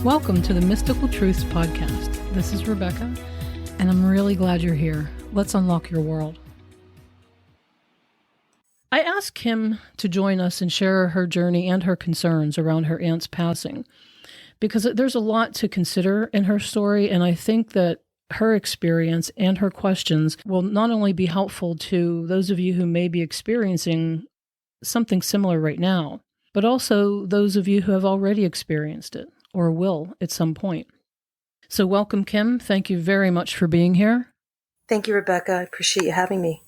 Welcome to the Mystical Truths Podcast. This is Rebecca, and I'm really glad you're here. Let's unlock your world. I asked Kim to join us and share her journey and her concerns around her aunt's passing, because there's a lot to consider in her story, and I think that her experience and her questions will not only be helpful to those of you who may be experiencing something similar right now, but also those of you who have already experienced it or will at some point. So welcome, Kim. Thank you very much for being here. Thank you, Rebecca. I appreciate you having me.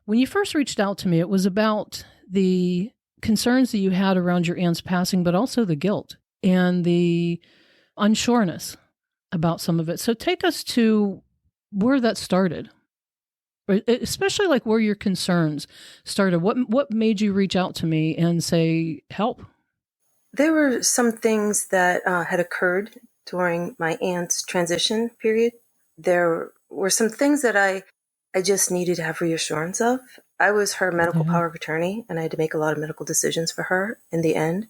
When you first reached out to me, it was about the concerns that you had around your aunt's passing, but also the guilt and the unsureness about some of it. So take us to where that started, especially like where your concerns started. What made you reach out to me and say, help? There were some things that had occurred during my aunt's transition period. There were some things that I just needed to have reassurance of. I was her medical power of attorney, and I had to make a lot of medical decisions for her in the end.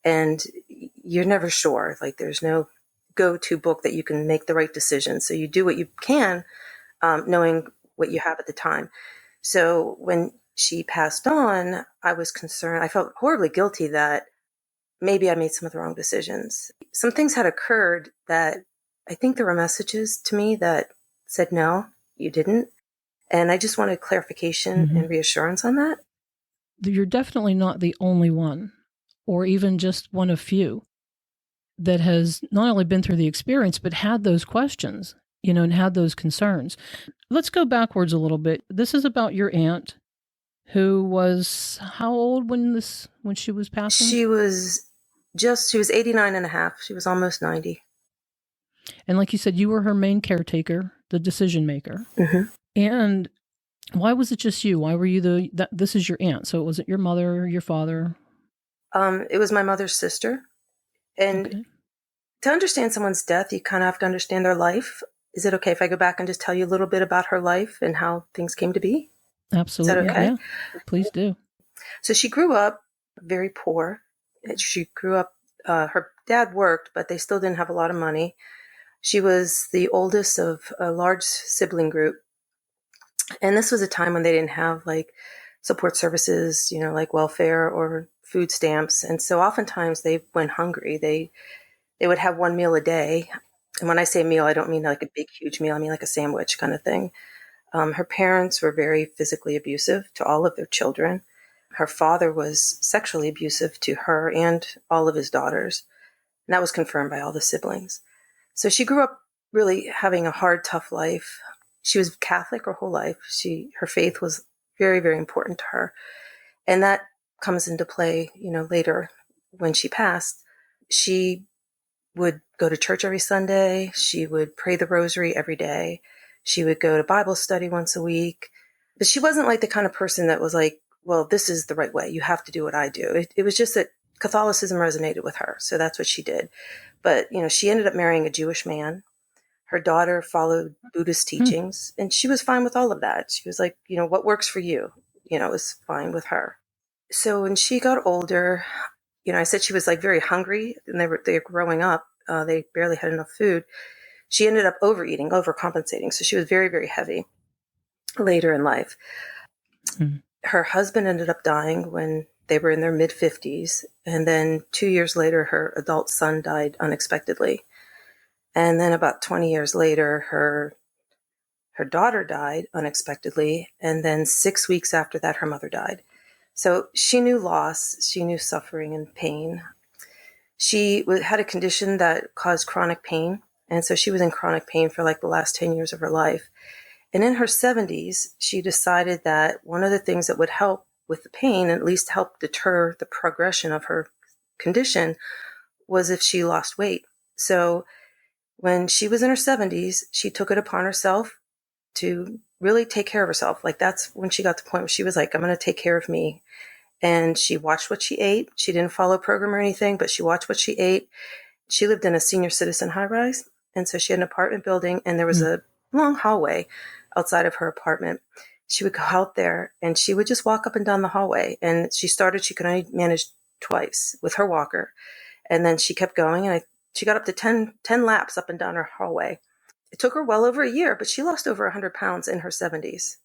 And you're never sure. Like, there's no go-to book that you can make the right decision. So you do what you can, knowing what you have at the time. So when she passed on, I was concerned. I felt horribly guilty that maybe I made some of the wrong decisions. Some things had occurred that I think there were messages to me that said, no, you didn't. And I just wanted clarification and reassurance on that. You're definitely not the only one, or even just one of few, that has not only been through the experience, but had those questions, and had those concerns. Let's go backwards a little bit. This is about your aunt, who was how old when she was passing? She was 89 and a half. She was almost 90. And like you said, you were her main caretaker, the decision maker. Mm-hmm. And why was it just you? Why were you this is your aunt? So it wasn't your mother, your father? It was my mother's sister. And to understand someone's death, you kind of have to understand their life. Is it okay if I go back and just tell you a little bit about her life and how things came to be? Absolutely. Is that okay? Yeah, please do. So she grew up very poor. She grew up, her dad worked, but they still didn't have a lot of money. She was the oldest of a large sibling group. And this was a time when they didn't have like support services, like welfare or food stamps. And so oftentimes they went hungry. They would have one meal a day. And when I say meal, I don't mean like a big, huge meal. I mean like a sandwich kind of thing. Her parents were very physically abusive to all of their children. Her father was sexually abusive to her and all of his daughters. And that was confirmed by all the siblings. So she grew up really having a hard, tough life. She was Catholic her whole life. Her faith was very, very important to her. And that comes into play, later when she passed. She would go to church every Sunday. She would pray the rosary every day. She would go to Bible study once a week. But she wasn't like the kind of person that was like, well, this is the right way. You have to do what I do. It was just that Catholicism resonated with her. So that's what she did. But, she ended up marrying a Jewish man. Her daughter followed Buddhist teachings, and she was fine with all of that. She was like, what works for you, was fine with her. So when she got older, I said she was like very hungry, and they were growing up. They barely had enough food. She ended up overeating, overcompensating. So she was very, very heavy later in life. Her husband ended up dying when they were in their mid-50s. And then 2 years later, her adult son died unexpectedly. And then about 20 years later, her daughter died unexpectedly. And then 6 weeks after that, her mother died. So she knew loss. She knew suffering and pain. She had a condition that caused chronic pain. And so she was in chronic pain for like the last 10 years of her life. And in her 70s, she decided that one of the things that would help with the pain, and at least help deter the progression of her condition, was if she lost weight. So when she was in her 70s, she took it upon herself to really take care of herself. Like, that's when she got to the point where she was like, I'm going to take care of me. And she watched what she ate. She didn't follow a program or anything, but she watched what she ate. She lived in a senior citizen high-rise. And so she had an apartment building, and there was a long hallway outside of her apartment. She would go out there and she would just walk up and down the hallway. And she could only manage twice with her walker. And then she kept going. And She got up to 10 laps up and down her hallway. It took her well over a year, but she lost over 100 pounds in her 70s,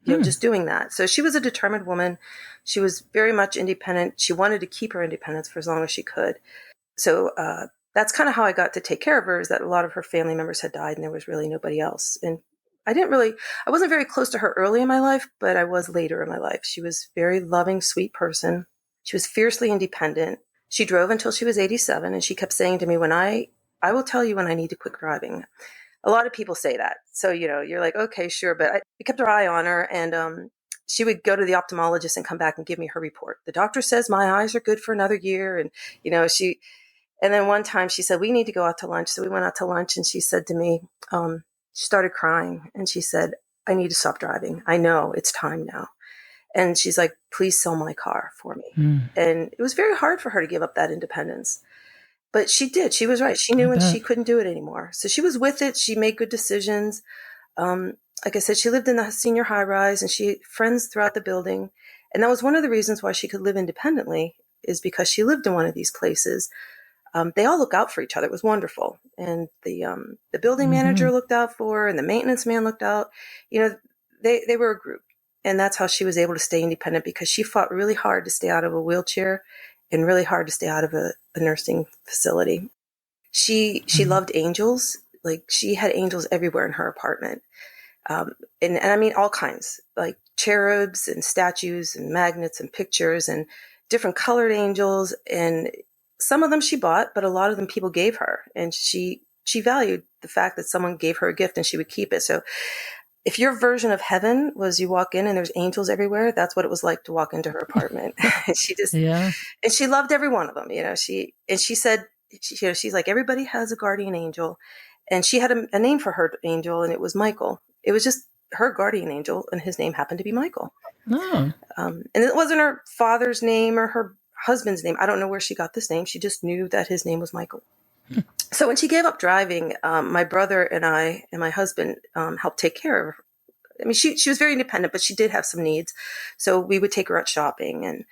just doing that. So she was a determined woman. She was very much independent. She wanted to keep her independence for as long as she could. So that's kind of how I got to take care of her, is that a lot of her family members had died and there was really nobody else. And I wasn't very close to her early in my life, but I was later in my life. She was a very loving, sweet person. She was fiercely independent. She drove until she was 87, and she kept saying to me, I will tell you when I need to quit driving. A lot of people say that. So, you're like, okay, sure. But we kept our eye on her, and she would go to the ophthalmologist and come back and give me her report. The doctor says my eyes are good for another year. And, and then one time she said, we need to go out to lunch. So we went out to lunch, and she said to me, she started crying, and she said, I need to stop driving. I know it's time now. And she's like, please sell my car for me. And it was very hard for her to give up that independence. But she did. She was right. She knew when she couldn't do it anymore. So she was with it. She made good decisions. Like I said, she lived in the senior high rise, and she had friends throughout the building. And that was one of the reasons why she could live independently, is because she lived in one of these places. They all look out for each other. It was wonderful. And the building manager looked out for her, and the maintenance man looked out. They were a group. And that's how she was able to stay independent, because she fought really hard to stay out of a wheelchair and really hard to stay out of a nursing facility. She loved angels. Like, she had angels everywhere in her apartment. And I mean, all kinds, like cherubs and statues and magnets and pictures and different colored angels. And some of them she bought, but a lot of them people gave her. And she valued the fact that someone gave her a gift and she would keep it. So if your version of heaven was you walk in and there's angels everywhere, that's what it was like to walk into her apartment. And she loved every one of them. She said, she's like, everybody has a guardian angel. And she had a name for her angel, and it was Michael. It was just her guardian angel, and his name happened to be Michael. Oh. And it wasn't her father's name or her husband's name. I don't know where she got this name. She just knew that his name was Michael. So when she gave up driving, my brother and I and my husband helped take care of her. I mean, she was very independent, but she did have some needs. So we would take her out shopping, and,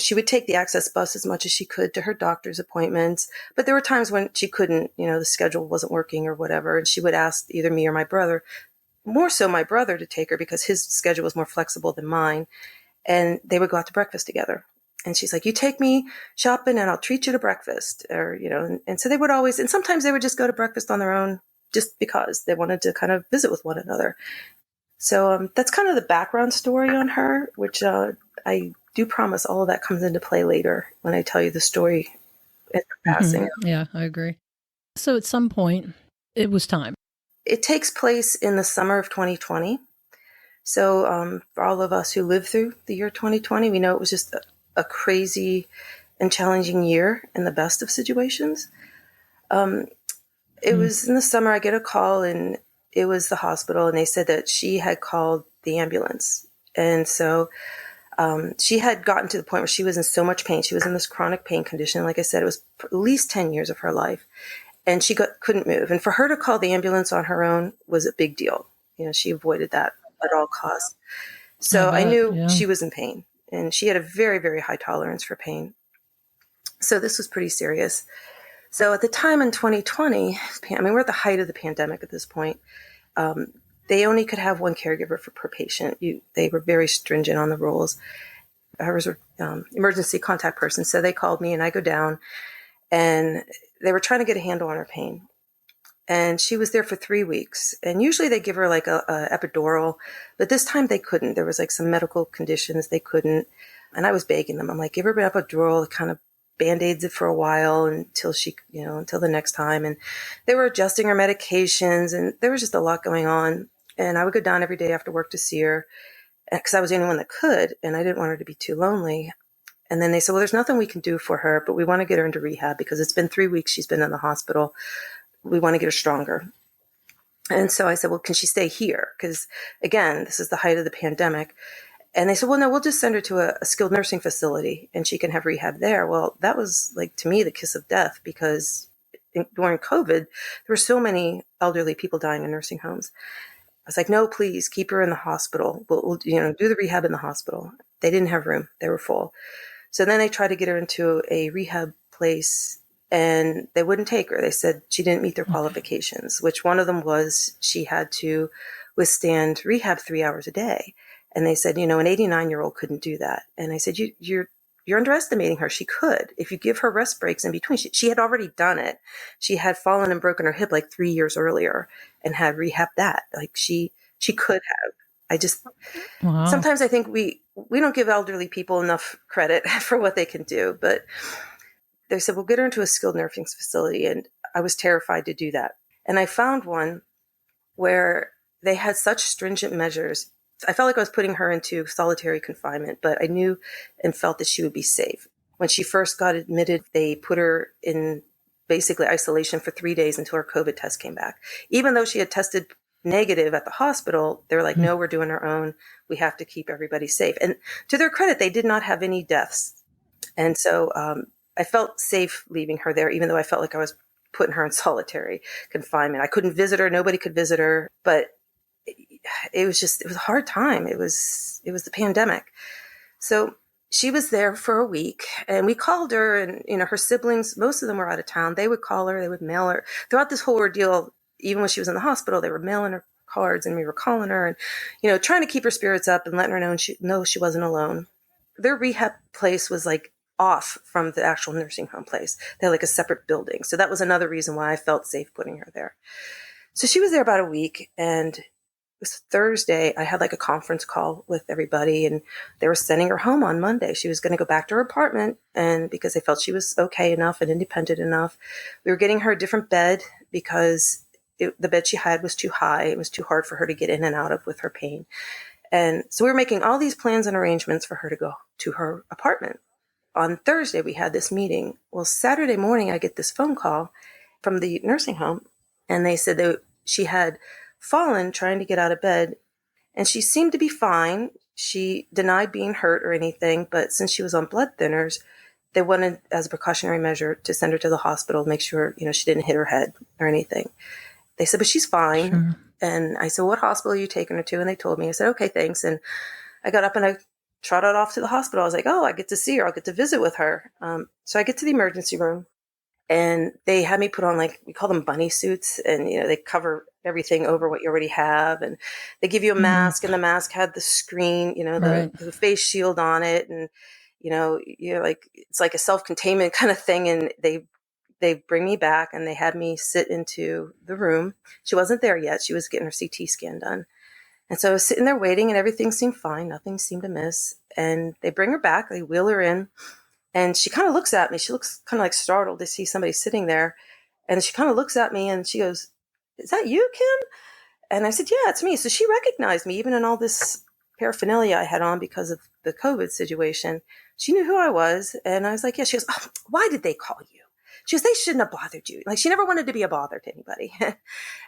she would take the access bus as much as she could to her doctor's appointments. But there were times when she couldn't, the schedule wasn't working or whatever. And she would ask either me or my brother, more so my brother, to take her because his schedule was more flexible than mine. And they would go out to breakfast together. And she's like, you take me shopping and I'll treat you to breakfast. Or, and so they would always, and sometimes they would just go to breakfast on their own just because they wanted to kind of visit with one another. So that's kind of the background story on her, which I do promise all of that comes into play later when I tell you the story at her passing. Yeah, I agree. So at some point, it was time. It takes place in the summer of 2020. So for all of us who lived through the year 2020, we know it was just a crazy and challenging year in the best of situations. It was in the summer. I get a call, and it was the hospital, and they said that she had called the ambulance. And so she had gotten to the point where she was in so much pain. She was in this chronic pain condition. Like I said, it was at least 10 years of her life, and she couldn't move. And for her to call the ambulance on her own was a big deal. She avoided that at all costs. So I knew she was in pain, and she had a very, very high tolerance for pain. So this was pretty serious. So at the time in 2020, I mean, we're at the height of the pandemic at this point. They only could have one caregiver per patient. They were very stringent on the rules. I was an emergency contact person. So they called me, and I go down, and they were trying to get a handle on her pain. And she was there for 3 weeks. And usually they give her like a epidural, but this time they couldn't. There was like some medical conditions they couldn't. And I was begging them. I'm like, give her an epidural. It kind of Band-Aids it for a while until until the next time. And they were adjusting her medications, and there was just a lot going on. And I would go down every day after work to see her because I was the only one that could, and I didn't want her to be too lonely. And then they said, well, there's nothing we can do for her, but we want to get her into rehab because it's been 3 weeks she's been in the hospital. We want to get her stronger. And so I said, well, can she stay here? Because again, this is the height of the pandemic. And they said, well, no, we'll just send her to a skilled nursing facility and she can have rehab there. Well, that was like, to me, the kiss of death, because during COVID, there were so many elderly people dying in nursing homes. I was like, no, please keep her in the hospital. We'll do the rehab in the hospital. They didn't have room. They were full. So then they tried to get her into a rehab place and they wouldn't take her. They said she didn't meet their qualifications, which one of them was she had to withstand rehab 3 hours a day. And they said, an 89-year-old couldn't do that. And I said, you're underestimating her. She could, if you give her rest breaks in between. She had already done it. She had fallen and broken her hip like 3 years earlier and had rehabbed that. Like she could have. Wow. Sometimes I think we don't give elderly people enough credit for what they can do, but they said, we'll get her into a skilled nursing facility. And I was terrified to do that. And I found one where they had such stringent measures. I felt like I was putting her into solitary confinement, but I knew and felt that she would be safe. When she first got admitted, they put her in basically isolation for 3 days until her COVID test came back. Even though she had tested negative at the hospital, they were like, no, we're doing our own. We have to keep everybody safe. And to their credit, they did not have any deaths. And so I felt safe leaving her there, even though I felt like I was putting her in solitary confinement. I couldn't visit her. Nobody could visit her. But it was a hard time. It was the pandemic. So she was there for a week, and we called her, and, her siblings, most of them were out of town. They would call her, they would mail her. Throughout this whole ordeal, even when she was in the hospital, they were mailing her cards, and we were calling her and, trying to keep her spirits up and letting her know she wasn't alone. Their rehab place was like off from the actual nursing home place. They had like a separate building. So that was another reason why I felt safe putting her there. So she was there about a week, and it was Thursday. I had like a conference call with everybody, and they were sending her home on Monday. She was going to go back to her apartment, and because they felt she was okay enough and independent enough, we were getting her a different bed because the bed she had was too high. It was too hard for her to get in and out of with her pain. And so we were making all these plans and arrangements for her to go to her apartment. On Thursday, we had this meeting. Well, Saturday morning, I get this phone call from the nursing home, and they said that she had fallen trying to get out of bed, and she seemed to be fine. She denied being hurt or anything, but since she was on blood thinners, they wanted, as a precautionary measure, to send her to the hospital to make sure, she didn't hit her head or anything. They said, but she's fine. Sure. And I said, what hospital are you taking her to? And they told me. I said, okay, thanks. And I got up and I trotted off to the hospital. I was like, oh, I get to see her. I'll get to visit with her. So I get to the emergency room, and they had me put on, like, we call them bunny suits. And, they cover everything over what you already have. And they give you a mask, and the mask had the screen, the face shield on it. And, you're like, it's like a self-containment kind of thing. And they bring me back, and they had me sit into the room. She wasn't there yet. She was getting her CT scan done. And so I was sitting there waiting, and everything seemed fine. Nothing seemed amiss. And they bring her back. They wheel her in, and she kind of looks at me. She looks kind of like startled to see somebody sitting there. And she kind of looks at me, and she goes, is that you, Kim? And I said, yeah, it's me. So she recognized me, even in all this paraphernalia I had on because of the COVID situation. She knew who I was. And I was like, yeah. She goes, oh, why did they call you? She goes, they shouldn't have bothered you. Like, she never wanted to be a bother to anybody.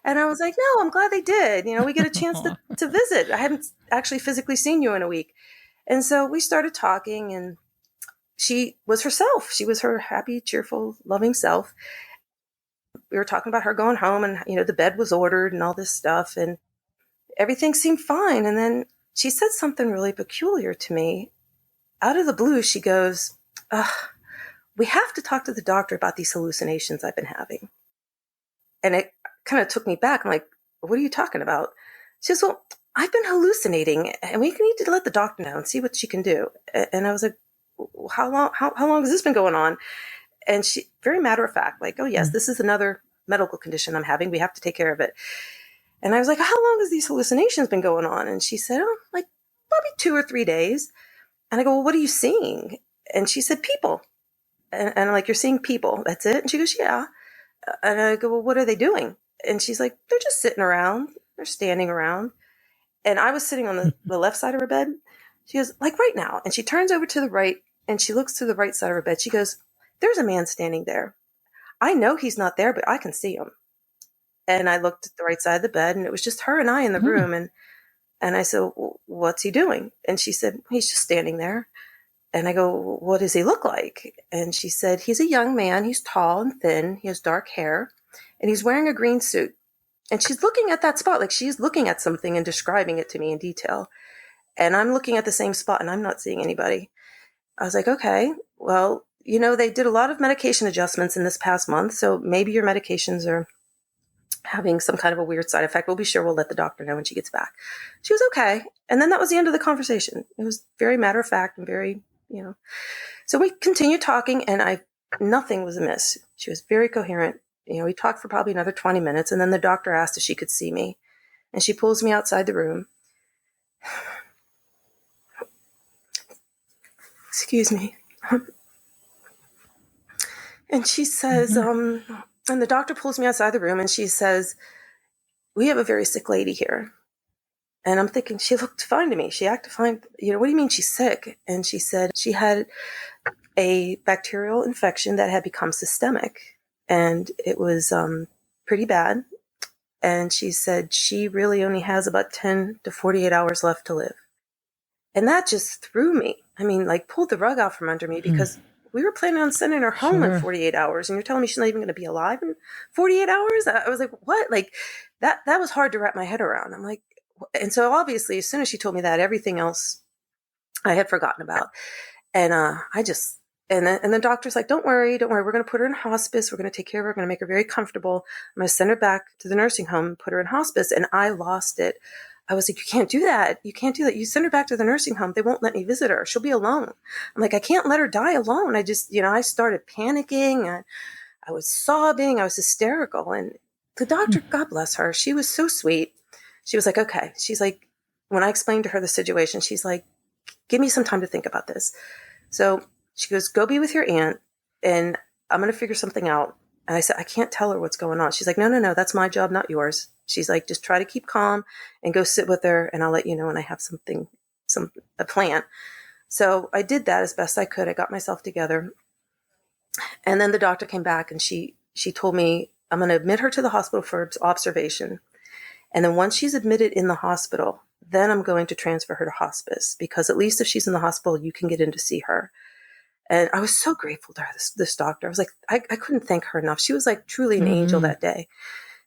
And I was like, no, I'm glad they did. We get a chance to visit. I hadn't actually physically seen you in a week. And so we started talking, and she was herself. She was her happy, cheerful, loving self. We were talking about her going home, and, the bed was ordered and all this stuff, and everything seemed fine. And then she said something really peculiar to me. Out of the blue, she goes, we have to talk to the doctor about these hallucinations I've been having. And it kind of took me back. I'm like, what are you talking about? She says, well, I've been hallucinating, and we need to let the doctor know and see what she can do. And I was like, how long has this been going on? And she, very matter of fact, like, oh yes, this is another medical condition I'm having. We have to take care of it. And I was like, how long has these hallucinations been going on? And she said, oh, like probably 2 or 3 days. And I go, well, what are you seeing? And she said, people. And I'm like, you're seeing people, that's it? And she goes, yeah. And I go, well, what are they doing? And she's like, they're just sitting around. They're standing around. And I was sitting on the left side of her bed. She goes, like right now. And she turns over to the right, and she looks to the right side of her bed. She goes, there's a man standing there. I know he's not there, but I can see him. And I looked at the right side of the bed, and it was just her and I in the room. And I said, well, what's he doing? And she said, he's just standing there. And I go, what does he look like? And she said, he's a young man. He's tall and thin. He has dark hair, and he's wearing a green suit. And she's looking at that spot, like she's looking at something and describing it to me in detail. And I'm looking at the same spot, and I'm not seeing anybody. I was like, okay, well, they did a lot of medication adjustments in this past month. So maybe your medications are having some kind of a weird side effect. We'll be sure we'll let the doctor know when she gets back. She was okay. And then that was the end of the conversation. It was very matter of fact and very, So we continued talking, and nothing was amiss. She was very coherent. We talked for probably another 20 minutes, and then the doctor asked if she could see me. And she pulls me outside the room. Excuse me. And she says, and the doctor pulls me outside the room, and she says, we have a very sick lady here. And I'm thinking, she looked fine to me. She acted fine. What do you mean she's sick? And she said she had a bacterial infection that had become systemic, and it was pretty bad. And she said she really only has about 10 to 48 hours left to live. And that just threw me. I mean, pulled the rug out from under me, because we were planning on sending her home in 48 hours. And you're telling me she's not even going to be alive in 48 hours? I was like, what? That was hard to wrap my head around. I'm like, and so obviously, as soon as she told me that, everything else I had forgotten about. And and the doctor's like, don't worry. We're going to put her in hospice. We're going to take care of her. We're going to make her very comfortable. I'm going to send her back to the nursing home and put her in hospice. And I lost it. I was like, you can't do that. You send her back to the nursing home. They won't let me visit her. She'll be alone. I'm like, I can't let her die alone. I just, I started panicking. I was sobbing. I was hysterical. And the doctor, God bless her, she was so sweet. She was like, okay. She's like, when I explained to her the situation, she's like, give me some time to think about this. So she goes, go be with your aunt, and I'm going to figure something out. And I said, I can't tell her what's going on. She's like, no, that's my job, not yours. She's like, just try to keep calm and go sit with her, and I'll let you know when I have a plan. So I did that as best I could. I got myself together. And then the doctor came back, and she told me, I'm going to admit her to the hospital for observation. And then once she's admitted in the hospital, then I'm going to transfer her to hospice, because at least if she's in the hospital, you can get in to see her. And I was so grateful to her, this doctor. I was like, I couldn't thank her enough. She was like truly an angel that day.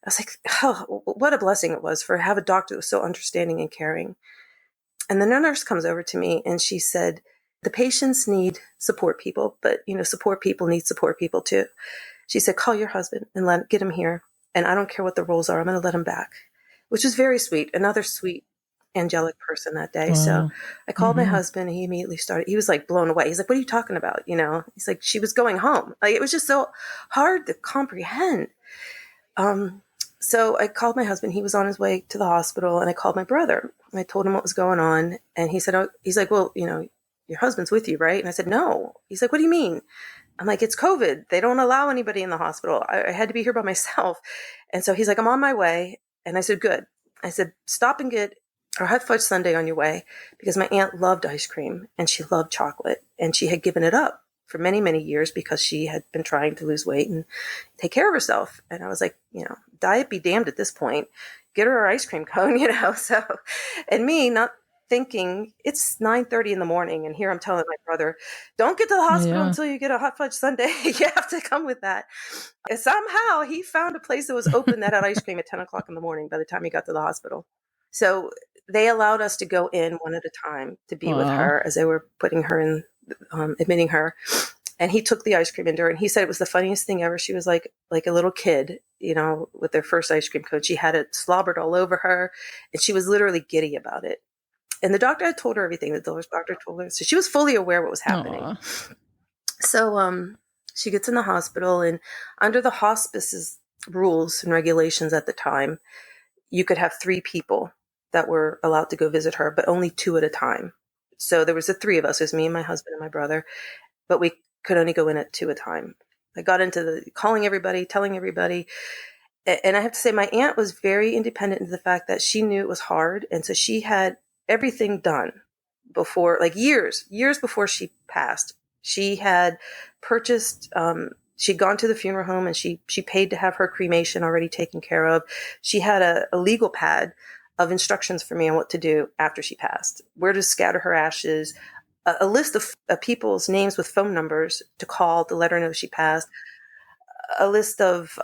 I was like, oh, what a blessing it was for have a doctor that was so understanding and caring. And then the nurse comes over to me, and she said, the patients need support people, but support people need support people too. She said, call your husband and get him here. And I don't care what the rules are. I'm going to let him back, which was very sweet. Another sweet, angelic person that day. Wow. So I called my husband, and he immediately he was like blown away. He's like, what are you talking about? He's like, she was going home. Like, it was just so hard to comprehend. So I called my husband. He was on his way to the hospital, and I called my brother. And I told him what was going on. And he said, he's like, well, your husband's with you, right? And I said, no. He's like, what do you mean? I'm like, it's COVID. They don't allow anybody in the hospital. I had to be here by myself. And so he's like, I'm on my way. And I said, good. I said, stop and get a hot fudge sundae on your way, because my aunt loved ice cream and she loved chocolate, and she had given it up for many, many years because she had been trying to lose weight and take care of herself. And I was like, diet be damned at this point. Get her ice cream cone, So, and me not thinking, it's 9:30 in the morning, and here I'm telling my brother, don't get to the hospital until you get a hot fudge sundae. You have to come with that. And somehow he found a place that was open that had ice cream at 10 o'clock in the morning by the time he got to the hospital. So they allowed us to go in one at a time to be with her as they were putting her in, admitting her. And he took the ice cream into her, and he said it was the funniest thing ever. She was like a little kid, with their first ice cream cone. She had it slobbered all over her, and she was literally giddy about it. And the doctor had told her everything. The doctor told her. So she was fully aware what was happening. Aww. So she gets in the hospital, and under the hospice's rules and regulations at the time, you could have 3 people that were allowed to go visit her, but only 2 at a time. So there was the 3 of us. It was me and my husband and my brother, but we could only go in at 2 at a time. I got into the calling everybody, telling everybody. And I have to say, my aunt was very independent in the fact that she knew it was hard. And so she had everything done before, like years before she passed. She had purchased, she'd gone to the funeral home, and she paid to have her cremation already taken care of. She had a legal pad of instructions for me on what to do after she passed, where to scatter her ashes, a list of people's names with phone numbers to call to let her know she passed, a list of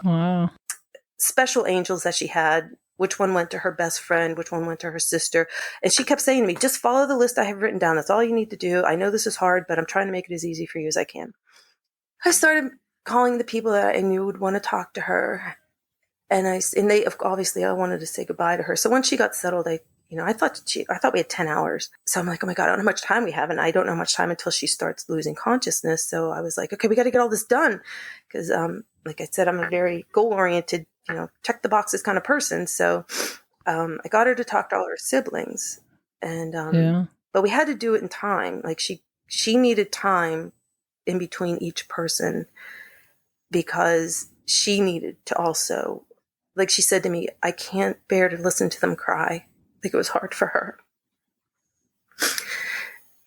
special angels that she had, which one went to her best friend, which one went to her sister. And she kept saying to me, just follow the list I have written down. That's all you need to do. I know this is hard, but I'm trying to make it as easy for you as I can. I started calling the people that I knew would want to talk to her. And they obviously, I wanted to say goodbye to her. So once she got settled, I thought we had 10 hours. So I'm like, oh my God, I don't know how much time we have. And I don't know how much time until she starts losing consciousness. So I was like, okay, we got to get all this done. Cause, like I said, I'm a very goal oriented, check the boxes kind of person. So, I got her to talk to all her siblings and, but we had to do it in time. Like she needed time in between each person because she needed to also, like she said to me, I can't bear to listen to them cry. I think it was hard for her.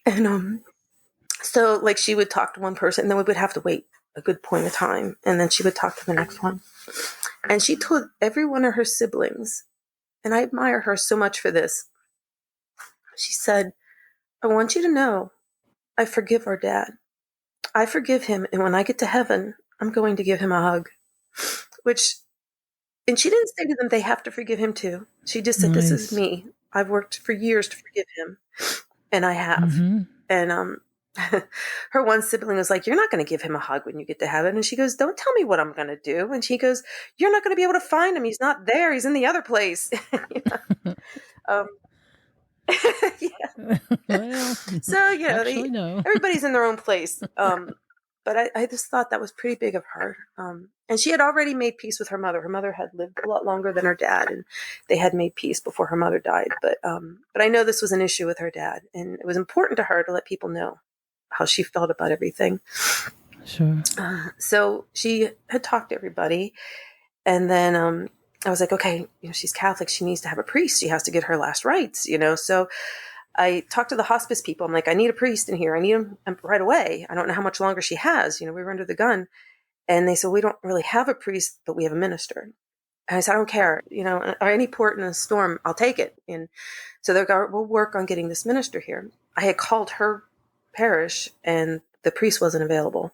And so like she would talk to one person and then we would have to wait a good point of time. And then she would talk to the next one. And she told every one of her siblings, and I admire her so much for this. She said, I want you to know, I forgive our dad. I forgive him. And when I get to heaven, I'm going to give him a hug. And she didn't say to them, they have to forgive him too. She just said, This is me. I've worked for years to forgive him. And I have. Mm-hmm. And her one sibling was like, you're not going to give him a hug when you get to heaven. And she goes, don't tell me what I'm going to do. And she goes, you're not going to be able to find him. He's not there. He's in the other place. Yeah. Well, so, everybody's in their own place. But I just thought that was pretty big of her. And she had already made peace with her mother. Her mother had lived a lot longer than her dad, and they had made peace before her mother died. But I know this was an issue with her dad, and it was important to her to let people know how she felt about everything. Sure. So she had talked to everybody, and then I was like, okay, she's Catholic. She needs to have a priest. She has to get her last rites, So I talked to the hospice people. I'm like, I need a priest in here. I need him right away. I don't know how much longer she has. We were under the gun. And they said, we don't really have a priest, but we have a minister. And I said, I don't care. Any port in a storm, I'll take it. And so they're going, we'll work on getting this minister here. I had called her parish and the priest wasn't available.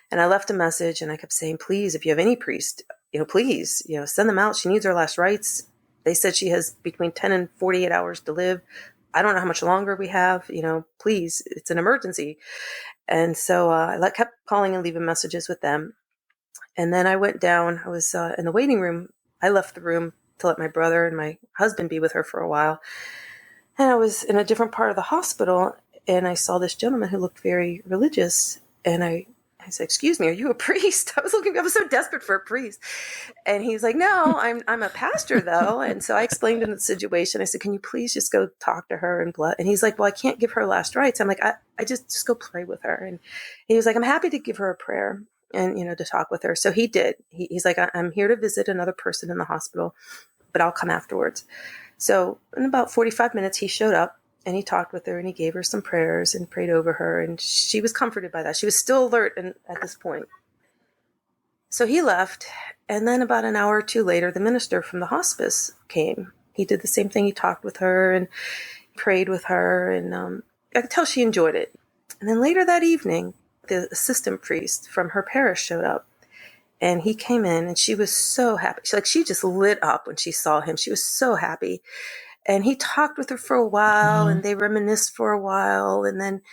And I left a message and I kept saying, please, if you have any priest, please, send them out. She needs her last rites. They said she has between 10 and 48 hours to live. I don't know how much longer we have, please, it's an emergency. And so I kept calling and leaving messages with them. And then I went down, I was in the waiting room. I left the room to let my brother and my husband be with her for a while. And I was in a different part of the hospital and I saw this gentleman who looked very religious. And I said, excuse me, are you a priest? I was so desperate for a priest. And he's like, no, I'm a pastor though. And so I explained to him the situation. I said, can you please just go talk to her and he's like, well, I can't give her last rites. I'm like, I just go pray with her. And he was like, I'm happy to give her a prayer and, to talk with her. So he did. He's like, I'm here to visit another person in the hospital, but I'll come afterwards. So in about 45 minutes, he showed up. And he talked with her and he gave her some prayers and prayed over her. And she was comforted by that. She was still alert at this point. So he left. And then about an hour or two later, the minister from the hospice came. He did the same thing. He talked with her and prayed with her. And I could tell she enjoyed it. And then later that evening, the assistant priest from her parish showed up. And he came in and she was so happy. She just lit up when she saw him. She was so happy. And he talked with her for a while and they reminisced for a while. And then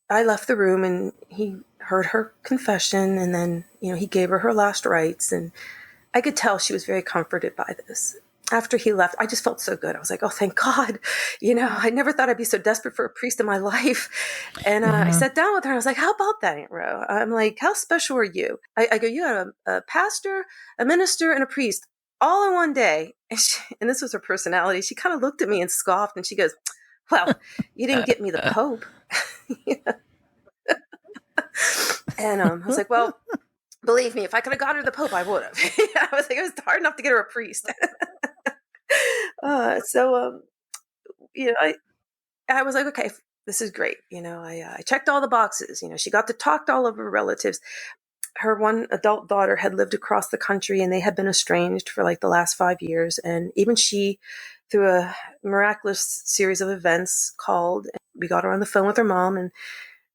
I left the room and he heard her confession. And then, he gave her last rites. And I could tell she was very comforted by this. After he left, I just felt so good. I was like, oh, thank God. I never thought I'd be so desperate for a priest in my life. And I sat down with her. I was like, how about that, Aunt Ro? I'm like, how special are you? I go, you have a pastor, a minister, and a priest all in one day. And this was her personality. She kind of looked at me and scoffed and she goes, well, you didn't get me the Pope. And I was like, well, believe me, if I could have got her the Pope, I would have. I was like, it was hard enough to get her a priest. I was like, okay, this is great. I checked all the boxes. She got to talk to all of her relatives. Her one adult daughter had lived across the country and they had been estranged for like the last 5 years. And even she, through a miraculous series of events, called. We got her on the phone with her mom and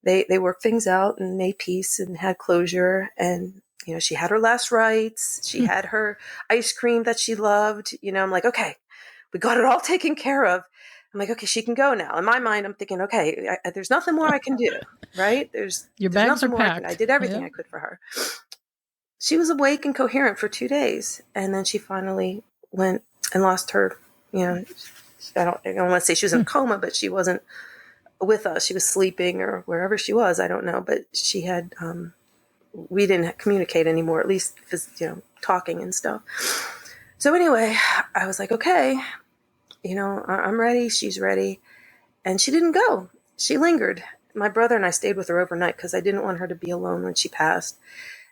they worked things out and made peace and had closure. And, she had her last rites. She had her ice cream that she loved. I'm like, okay, we got it all taken care of. I'm like, okay, she can go now. In my mind, I'm thinking, okay, there's nothing more I can do, right? Your There's bags nothing are more I can. I packed. did everything Yep. I could for her. She was awake and coherent for 2 days, and then she finally went and lost her. I don't want to say she was in a coma, but she wasn't with us. She was sleeping or wherever she was. I don't know, but she had. We didn't communicate anymore, at least talking and stuff. So anyway, I was like, okay, I'm ready. She's ready. And she didn't go. She lingered. My brother and I stayed with her overnight because I didn't want her to be alone when she passed.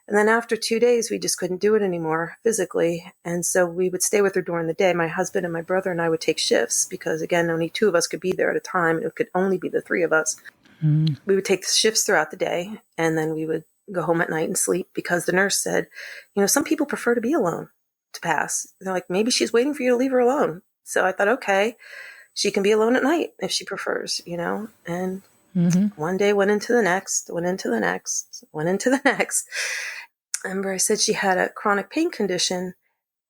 And then after 2 days, we just couldn't do it anymore physically. And so we would stay with her during the day. My husband and my brother and I would take shifts because, again, only two of us could be there at a time. It could only be the three of us. Mm. We would take shifts throughout the day, and then we would go home at night and sleep because the nurse said, some people prefer to be alone to pass. They're like, maybe she's waiting for you to leave her alone. So I thought, okay, she can be alone at night if she prefers, and one day went into the next, went into the next, went into the next. I remember I said she had a chronic pain condition,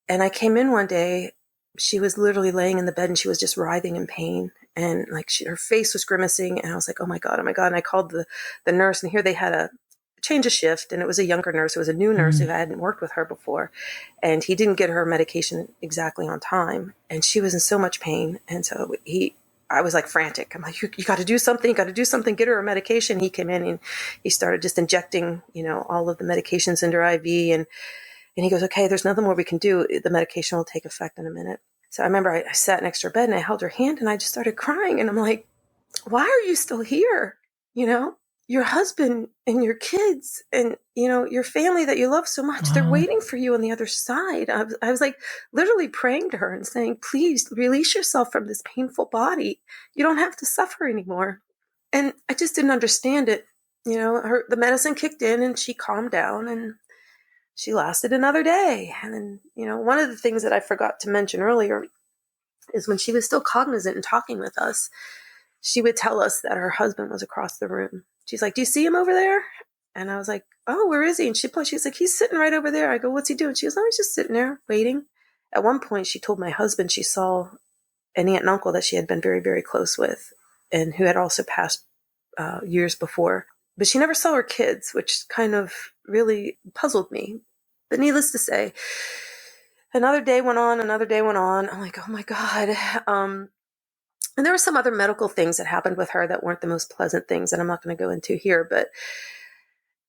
and I came in one day, she was literally laying in the bed and she was just writhing in pain. And like her face was grimacing, and I was like, oh my God, oh my God. And I called the nurse, and here they had a change of shift, and it was a younger nurse. It was a new nurse who hadn't worked with her before, and he didn't get her medication exactly on time, and she was in so much pain. And so I was like frantic. I'm like, you got to do something, get her a medication. He came in and he started just injecting, all of the medications into her IV, and he goes, okay, there's nothing more we can do. The medication will take effect in a minute. So I remember I sat next to her bed and I held her hand and I just started crying. And I'm like, why are you still here? Your husband and your kids and, your family that you love so much, they're waiting for you on the other side. I was like literally praying to her and saying, please release yourself from this painful body. You don't have to suffer anymore. And I just didn't understand it. The medicine kicked in and she calmed down, and she lasted another day. And then, one of the things that I forgot to mention earlier is when she was still cognizant and talking with us, she would tell us that her husband was across the room. She's like, do you see him over there? And I was like, oh, where is he? And she's like, he's sitting right over there. I go, what's he doing? She goes, no, he's just sitting there waiting. At one point, she told my husband she saw an aunt and uncle that she had been very, very close with and who had also passed years before. But she never saw her kids, which kind of really puzzled me. But needless to say, another day went on. I'm like, oh my God. And there were some other medical things that happened with her that weren't the most pleasant things that I'm not going to go into here. But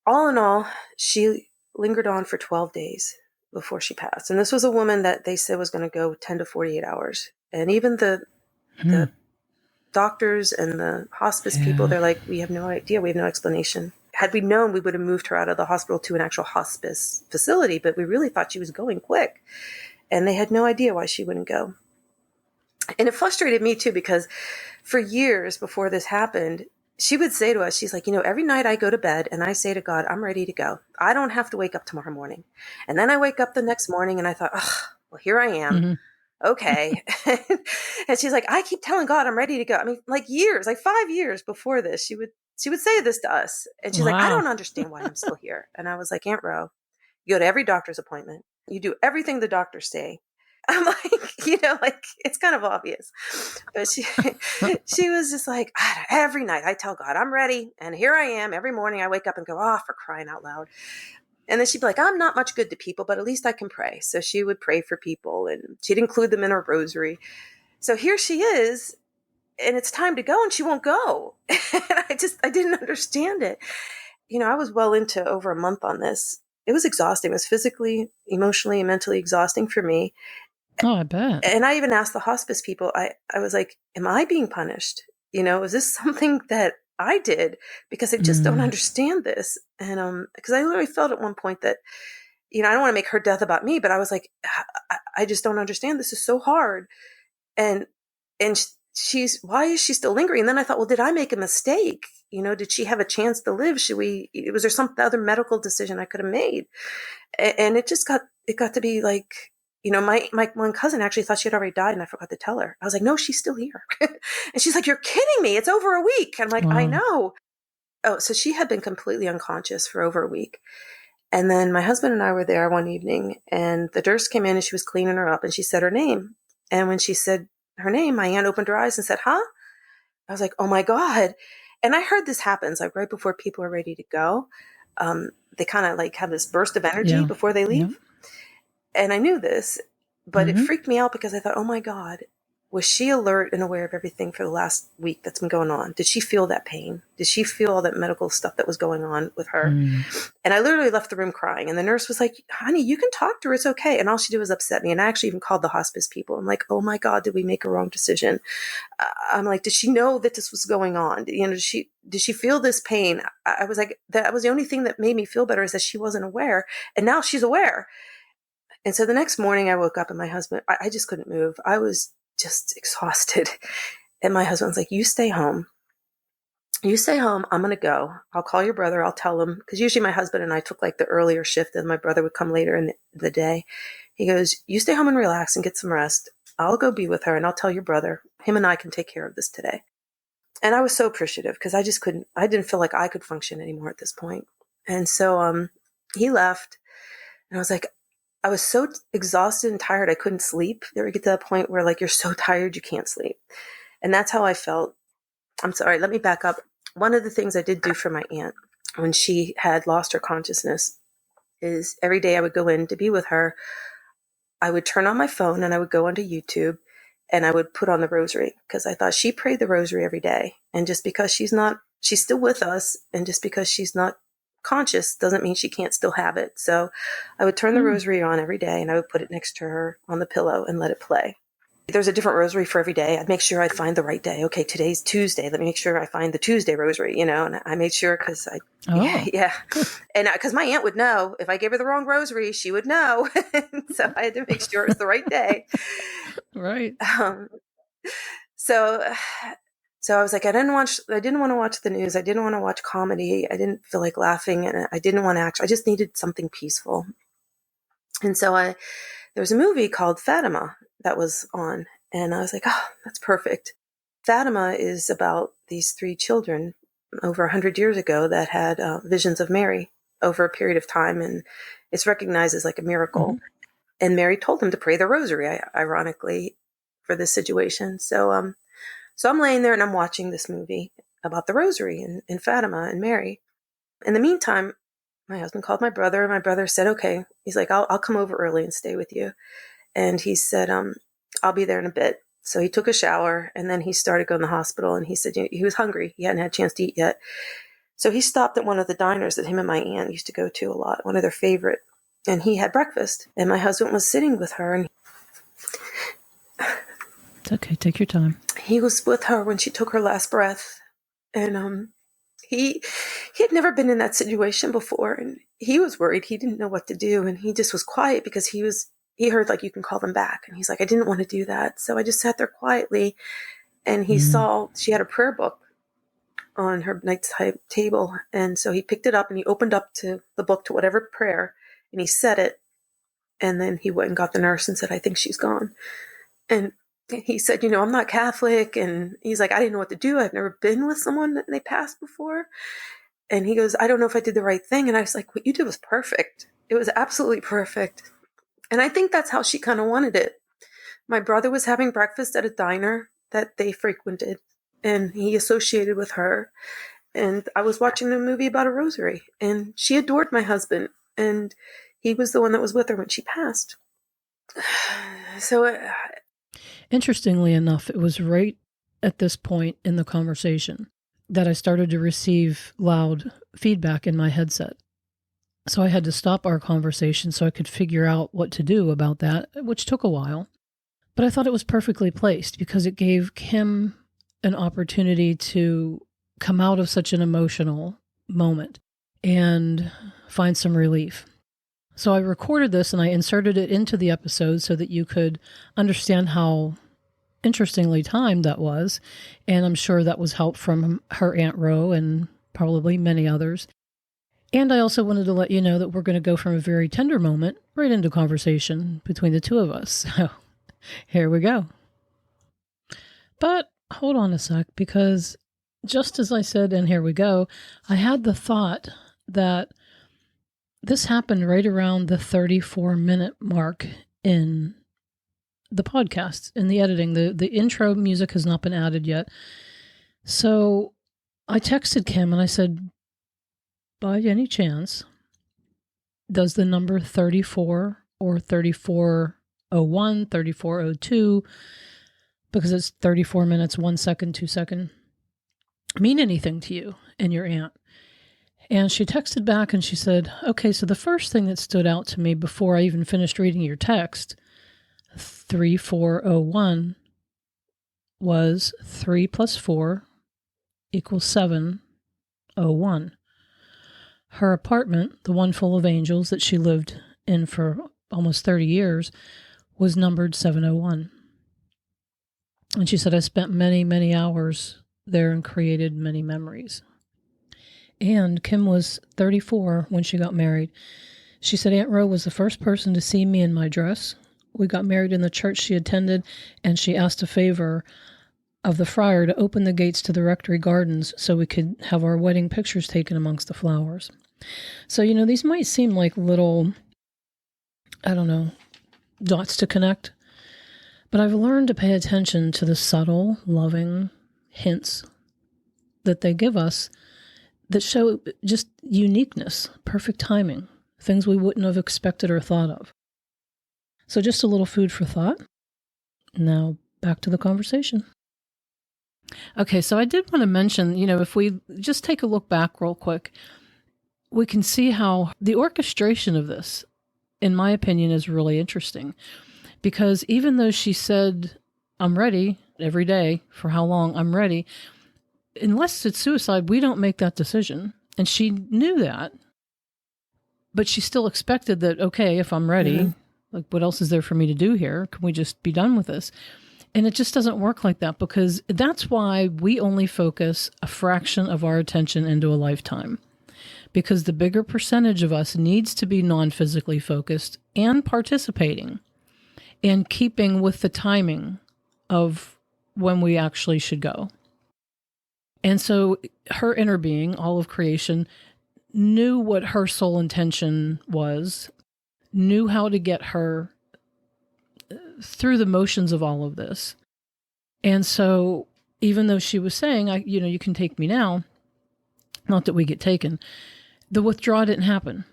all in all, she lingered on for 12 days before she passed. And this was a woman that they said was going to go 10 to 48 hours. And even the doctors and the hospice people, they're like, we have no idea. We have no explanation. Had we known, we would have moved her out of the hospital to an actual hospice facility, but we really thought she was going quick. And they had no idea why she wouldn't go. And it frustrated me too, because for years before this happened, she would say to us, she's like, every night I go to bed and I say to God, I'm ready to go. I don't have to wake up tomorrow morning. And then I wake up the next morning and I thought, well, here I am. Okay. And she's like, I keep telling God I'm ready to go. I mean, like years, like 5 years before this, she would say this to us. And she's like, I don't understand why I'm still here. And I was like, Aunt Ro, you go to every doctor's appointment. You do everything the doctors say. I'm like, it's kind of obvious. But she was just like, every night I tell God I'm ready. And here I am. Every morning I wake up and go, for crying out loud. And then she'd be like, I'm not much good to people, but at least I can pray. So she would pray for people and she'd include them in her rosary. So here she is, and it's time to go and she won't go. And I didn't understand it. I was well into over a month on this. It was exhausting. It was physically, emotionally, and mentally exhausting for me. Oh, I bet. And I even asked the hospice people, I was like, am I being punished? Is this something that I did? Because I just don't understand this. And because I literally felt at one point that, I don't want to make her death about me, but I was like, I just don't understand. This is so hard. And why is she still lingering? And then I thought, well, did I make a mistake? Did she have a chance to live? Was there some other medical decision I could have made? And it got to be like, my one cousin actually thought she had already died and I forgot to tell her. I was like, no, she's still here. And she's like, you're kidding me. It's over a week. I'm like, I know. Oh, so she had been completely unconscious for over a week. And then my husband and I were there one evening and the nurse came in and she was cleaning her up and she said her name. And when she said her name, my aunt opened her eyes and said, huh? I was like, oh my God. And I heard this happens like right before people are ready to go. They kind of like have this burst of energy before they leave. Yeah. And I knew this, but it freaked me out because I thought, oh my God, was she alert and aware of everything for the last week that's been going on? Did she feel that pain? Did she feel all that medical stuff that was going on with her? And I literally left the room crying. And the nurse was like, honey, you can talk to her. It's okay. And all she did was upset me. And I actually even called the hospice people. I'm like, oh my God, did we make a wrong decision? I'm like, did she know that this was going on? You know, did she feel this pain? I was like, that was the only thing that made me feel better, is that she wasn't aware. And now she's aware. And so the next morning I woke up and my husband, I just couldn't move. I was just exhausted. And my husband's like, you stay home. You stay home. I'm going to go. I'll call your brother. I'll tell him. Because usually my husband and I took like the earlier shift and my brother would come later in the day. He goes, you stay home and relax and get some rest. I'll go be with her and I'll tell your brother. Him and I can take care of this today. And I was so appreciative because I didn't feel like I could function anymore at this point. And so he left and I was like, I was so exhausted and tired, I couldn't sleep. You ever get to that point where like you're so tired you can't sleep? And that's how I felt. I'm sorry, let me back up. One of the things I did do for my aunt when she had lost her consciousness is every day I would go in to be with her. I would turn on my phone and I would go onto YouTube and I would put on the rosary because I thought she prayed the rosary every day. And just because she's still with us, and just because she's not conscious doesn't mean she can't still have it. So I would turn the rosary on every day and I would put it next to her on the pillow and let it play. There's a different rosary for every day. I'd make sure I'd find the right day. Okay, today's Tuesday. Let me make sure I find the Tuesday rosary, and I made sure because yeah. And because my aunt would know if I gave her the wrong rosary, she would know. So I had to make sure it was the right day. Right. So I was like, I didn't want to watch the news. I didn't want to watch comedy. I didn't feel like laughing, and I didn't want to I just needed something peaceful. And so there was a movie called Fatima that was on, and I was like, oh, that's perfect. Fatima is about these 3 children over 100 years ago that had visions of Mary over a period of time, and it's recognized as like a miracle. And Mary told them to pray the rosary, ironically, for this situation. So I'm laying there and I'm watching this movie about the rosary and Fatima and Mary. In the meantime, my husband called my brother, and my brother said, okay. He's like, I'll come over early and stay with you. And he said, I'll be there in a bit. So he took a shower and then he started going to the hospital, and he said he was hungry. He hadn't had a chance to eat yet. So he stopped at one of the diners that him and my aunt used to go to a lot, one of their favorite. And he had breakfast, and my husband was sitting with her, and it's okay. Take your time. He was with her when she took her last breath. And he had never been in that situation before, and he was worried. He didn't know what to do, and he just was quiet because he heard like, you can call them back. And he's like, I didn't want to do that. So I just sat there quietly, and he saw she had a prayer book on her nighttime table. And so he picked it up and he opened up to the book to whatever prayer, and he said it. And then he went and got the nurse and said, I think she's gone. And he said, I'm not Catholic. And he's like, I didn't know what to do. I've never been with someone that they passed before. And he goes, I don't know if I did the right thing. And I was like, what you did was perfect. It was absolutely perfect. And I think that's how she kind of wanted it. My brother was having breakfast at a diner that they frequented, and he associated with her. And I was watching a movie about a rosary, and she adored my husband, and he was the one that was with her when she passed. So interestingly enough, it was right at this point in the conversation that I started to receive loud feedback in my headset. So I had to stop our conversation so I could figure out what to do about that, which took a while. But I thought it was perfectly placed because it gave Kim an opportunity to come out of such an emotional moment and find some relief. So I recorded this and I inserted it into the episode so that you could understand how interestingly timed that was. And I'm sure that was help from her Aunt Ro and probably many others. And I also wanted to let you know that we're going to go from a very tender moment right into conversation between the two of us. So here we go. But hold on a sec, because just as I said, and here we go, I had the thought that this happened right around the 34-minute mark in the podcast and the editing. The intro music has not been added yet. So I texted Kim and I said, by any chance, does the number 34 or 3401, 3402, because it's 34 minutes, 1 second, 2 second, mean anything to you and your aunt? And she texted back and she said, okay, so the first thing that stood out to me before I even finished reading your text, 3401, was 3 plus 4 equals 701. Her apartment, the one full of angels that she lived in for almost 30 years, was numbered 701. And she said, I spent many, many hours there and created many memories. And Kim was 34 when she got married. She said Aunt Ro was the first person to see me in my dress. We got married in the church she attended, and she asked a favor of the friar to open the gates to the rectory gardens so we could have our wedding pictures taken amongst the flowers. So, these might seem like little, dots to connect, but I've learned to pay attention to the subtle, loving hints that they give us that show just uniqueness, perfect timing, things we wouldn't have expected or thought of. So just a little food for thought. Now back to the conversation. Okay, so I did want to mention, if we just take a look back real quick, we can see how the orchestration of this, in my opinion, is really interesting. Because even though she said, I'm ready every day, for how long I'm ready, unless it's suicide, we don't make that decision. And she knew that, but she still expected that, okay, if I'm ready, like what else is there for me to do here? Can we just be done with this? And it just doesn't work like that, because that's why we only focus a fraction of our attention into a lifetime. Because the bigger percentage of us needs to be non-physically focused and participating and keeping with the timing of when we actually should go. And so her inner being, all of creation, knew what her soul intention was, knew how to get her through the motions of all of this. And so even though she was saying, you can take me now, not that we get taken, the withdrawal didn't happen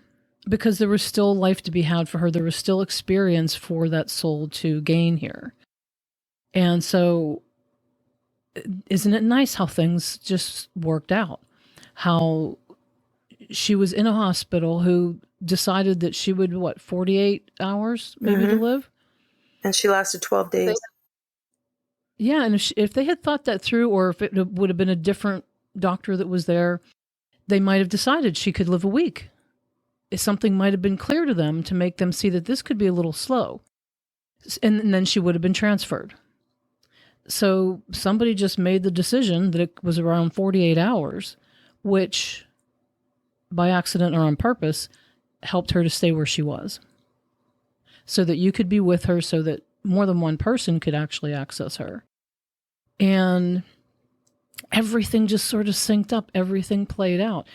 because there was still life to be had for her. There was still experience for that soul to gain here. And so isn't it nice how things just worked out? How she was in a hospital who decided that she would, 48 hours maybe to live? And she lasted 12 days. Yeah, and if they had thought that through, or if it would have been a different doctor that was there, they might have decided she could live a week. Something might have been clear to them to make them see that this could be a little slow. And then she would have been transferred. So somebody just made the decision that it was around 48 hours, which by accident or on purpose helped her to stay where she was. So that you could be with her, so that more than one person could actually access her. And everything just sort of synced up. Everything played out.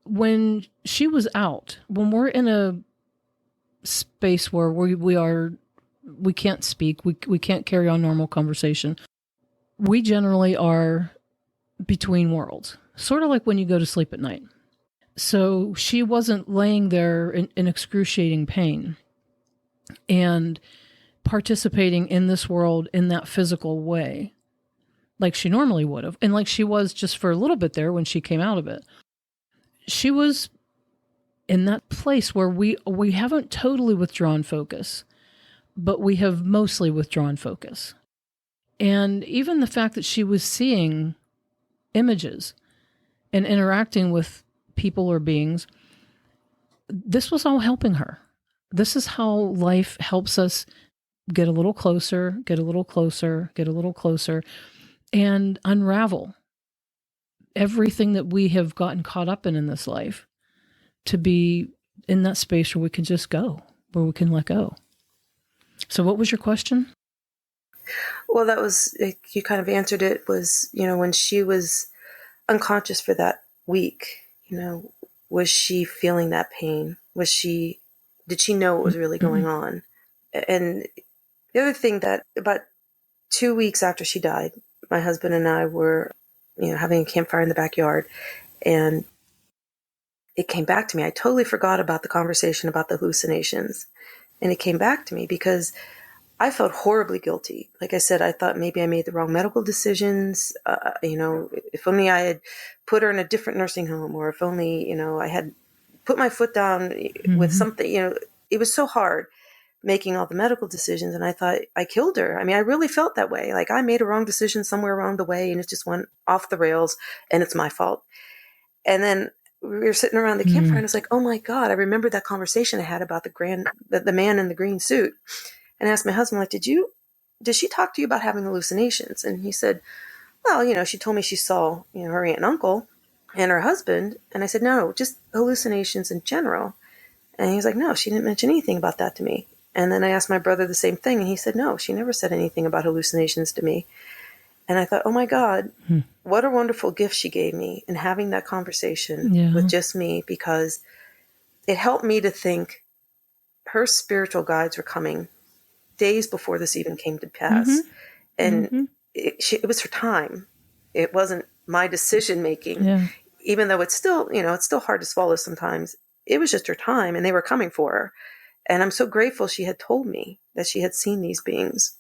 When she was out, when we're in a space where we can't speak, we can't carry on normal conversation, we generally are between worlds, sort of like when you go to sleep at night. So she wasn't laying there in excruciating pain and participating in this world in that physical way like she normally would have, and like she was just for a little bit there when she came out of it. She was in that place where we haven't totally withdrawn focus, but we have mostly withdrawn focus. And even the fact that she was seeing images and interacting with people or beings, this was all helping her. This is how life helps us get a little closer, get a little closer, get a little closer, and unravel everything that we have gotten caught up in this life, to be in that space where we can just go, where we can let go. So what was your question? Well, that was, you kind of answered it, was, when she was unconscious for that week, was she feeling that pain? Did she know what was really going on? And The other thing that about 2 weeks after she died, my husband and I were, having a campfire in the backyard, and it came back to me. I totally forgot about the conversation about the hallucinations. And it came back to me because I felt horribly guilty. Like I said, I thought maybe I made the wrong medical decisions. If only I had put her in a different nursing home, or if only, I had put my foot down with something, it was so hard making all the medical decisions. And I thought I killed her. I mean, I really felt that way. Like I made a wrong decision somewhere along the way and it just went off the rails and it's my fault. And then we were sitting around the campfire and I was like, oh my God, I remember that conversation I had about the man in the green suit. And I asked my husband, like, did she talk to you about having hallucinations? And he said, well, she told me she saw, her aunt and uncle and her husband. And I said, no, just hallucinations in general. And he was like, no, she didn't mention anything about that to me. And then I asked my brother the same thing. And he said, no, she never said anything about hallucinations to me. And I thought, oh my God, what a wonderful gift she gave me in having that conversation with just me, because it helped me to think her spiritual guides were coming days before this even came to pass. And it was her time. It wasn't my decision making, even though it's still, it's still hard to swallow sometimes. It was just her time and they were coming for her. And I'm so grateful she had told me that she had seen these beings.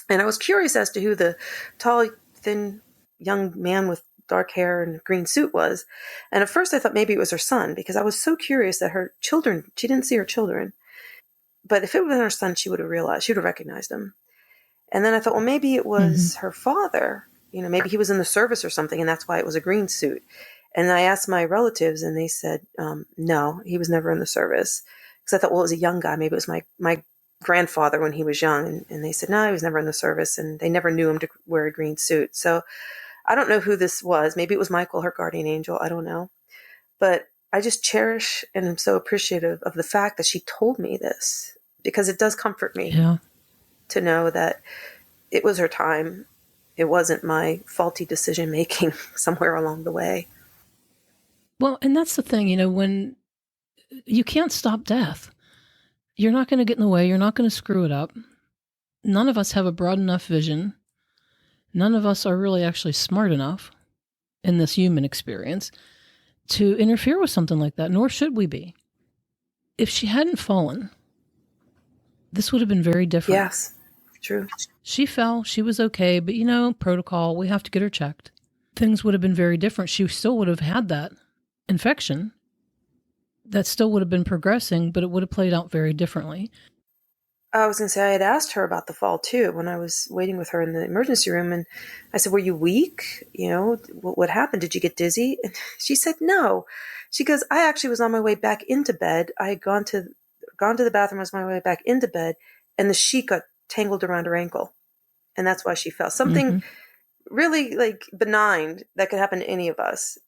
And I was curious as to who the tall, thin, young man with dark hair and green suit was. And at first I thought maybe it was her son, because I was so curious that her children, she didn't see her children. But if it was her son, she would have recognized him. And then I thought, well, maybe it was her father. Maybe he was in the service or something, and that's why it was a green suit. And I asked my relatives, and they said, no, he was never in the service. Because I thought, well, it was a young guy. Maybe it was my grandfather when he was young. And they said, no, he was never in the service. And they never knew him to wear a green suit. So I don't know who this was. Maybe it was Michael, her guardian angel. I don't know. But I just cherish and am so appreciative of the fact that she told me this, because it does comfort me to know that it was her time. It wasn't my faulty decision making somewhere along the way. Well, and that's the thing, when you can't stop death, you're not going to get in the way. You're not going to screw it up. None of us have a broad enough vision. None of us are really actually smart enough in this human experience to interfere with something like that, nor should we be. If she hadn't fallen, this would have been very different. Yes, true. She fell, she was okay, but protocol, we have to get her checked. Things would have been very different. She still would have had that infection. That still would have been progressing, but it would have played out very differently. I was going to say, I had asked her about the fall too when I was waiting with her in the emergency room. And I said, were you weak? What happened? Did you get dizzy? And she said, no. She goes, I actually was on my way back into bed. I had gone to the bathroom. I was on my way back into bed, and the sheet got tangled around her ankle. And that's why she fell. Something really like benign that could happen to any of us.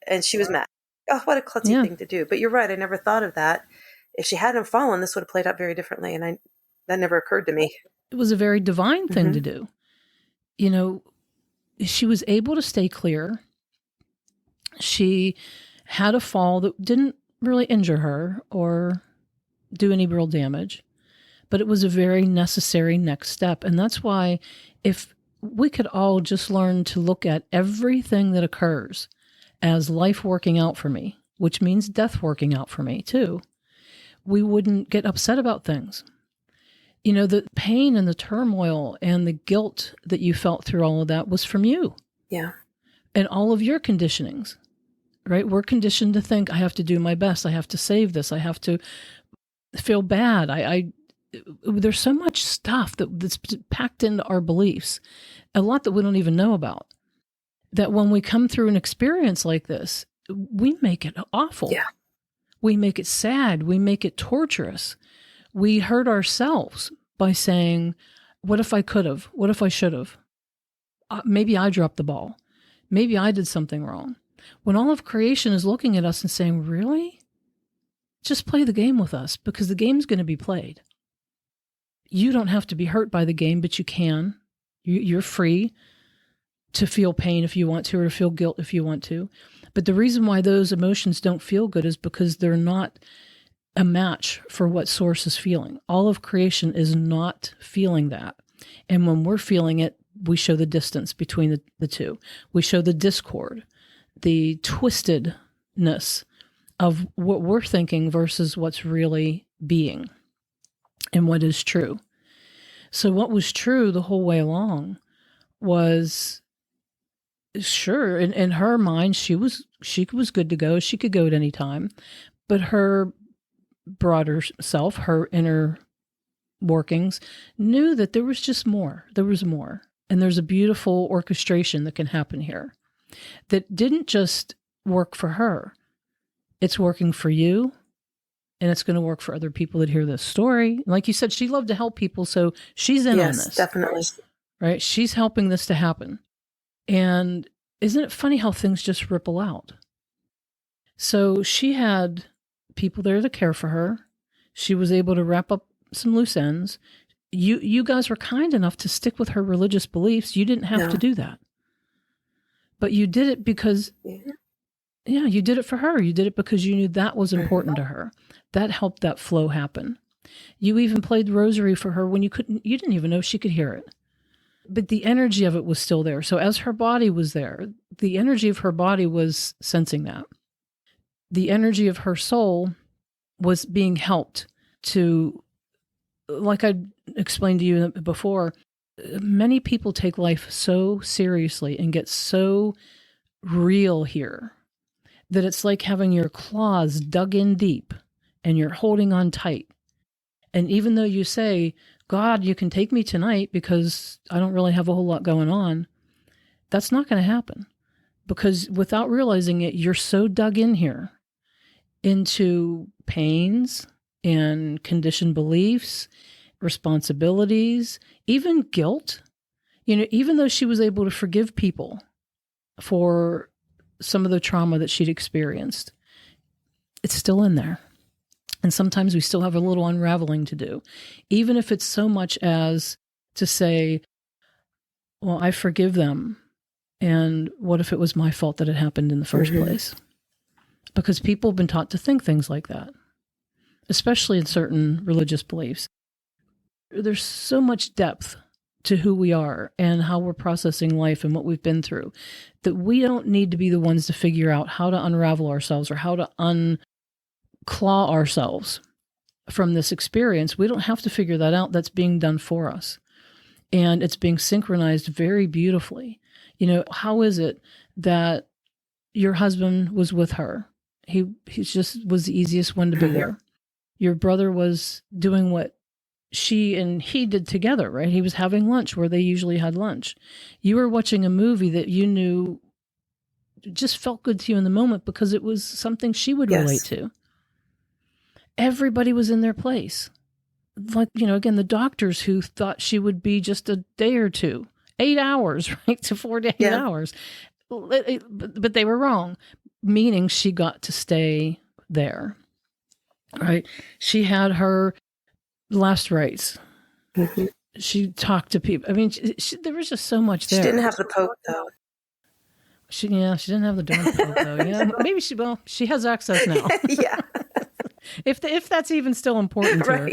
And she was mad. Oh, what a klutzy thing to do. But you're right. I never thought of that. If she hadn't fallen, this would have played out very differently. And that never occurred to me. It was a very divine thing to do. She was able to stay clear. She had a fall that didn't really injure her or do any real damage, but it was a very necessary next step. And that's why if we could all just learn to look at everything that occurs as life working out for me, which means death working out for me too, we wouldn't get upset about things. The pain and the turmoil and the guilt that you felt through all of that was from you. Yeah. And all of your conditionings, right? We're conditioned to think, I have to do my best. I have to save this. I have to feel bad. There's so much stuff that's packed into our beliefs, a lot that we don't even know about, that when we come through an experience like this, we make it awful. Yeah. We make it sad. We make it torturous. We hurt ourselves by saying, what if I could have? What if I should have? Maybe I dropped the ball. Maybe I did something wrong. When all of creation is looking at us and saying, really? Just play the game with us, because the game's going to be played. You don't have to be hurt by the game, but you can. You're free to feel pain if you want to, or to feel guilt if you want to. But the reason why those emotions don't feel good is because they're not a match for what source is feeling. All of creation is not feeling that. And when we're feeling it, we show the distance between the two. We show the discord, the twistedness of what we're thinking versus what's really being and what is true. So what was true the whole way along was, sure, in her mind, she was good to go. She could go at any time. But her broader self, her inner workings, knew that there was just more. There was more. And there's a beautiful orchestration that can happen here that didn't just work for her. It's working for you, and it's going to work for other people that hear this story. Like you said, she loved to help people, so she's in on this. Yes, definitely. Right? She's helping this to happen. And isn't it funny how things just ripple out? So she had people there to care for her. She was able to wrap up some loose ends. You guys were kind enough to stick with her religious beliefs. You didn't have to do that. But you did it because, you did it for her. You did it because you knew that was important to her. That helped that flow happen. You even played the rosary for her when you didn't even know she could hear it. But the energy of it was still there. So as her body was there, the energy of her body was sensing that. The energy of her soul was being helped to, like I explained to you before, many people take life so seriously and get so real here that it's like having your claws dug in deep and you're holding on tight. And even though you say, God, you can take me tonight because I don't really have a whole lot going on, that's not going to happen. Because without realizing it, you're so dug in here into pains and conditioned beliefs, responsibilities, even guilt. Even though she was able to forgive people for some of the trauma that she'd experienced, it's still in there. And sometimes we still have a little unraveling to do, even if it's so much as to say, well, I forgive them. And what if it was my fault that it happened in the first place? Because people have been taught to think things like that, especially in certain religious beliefs. There's so much depth to who we are and how we're processing life and what we've been through that we don't need to be the ones to figure out how to unravel ourselves or how to unclaw ourselves from this experience. We don't have to figure that out. That's being done for us. And it's being synchronized very beautifully. How is it that your husband was with her? He just was the easiest one to be there. Your brother was doing what she and he did together, right? He was having lunch where they usually had lunch. You were watching a movie that you knew just felt good to you in the moment because it was something she would relate to. Everybody was in their place. Like, again, the doctors who thought she would be just a day or two, 8 hours, right? To 4 to 8 hours. But they were wrong, meaning she got to stay there, right? She had her last rites. She talked to people. I mean, there was just so much there. She didn't have the Pope, though. She didn't have the darn Pope, though. Yeah, maybe she has access now. If that's even still important to her.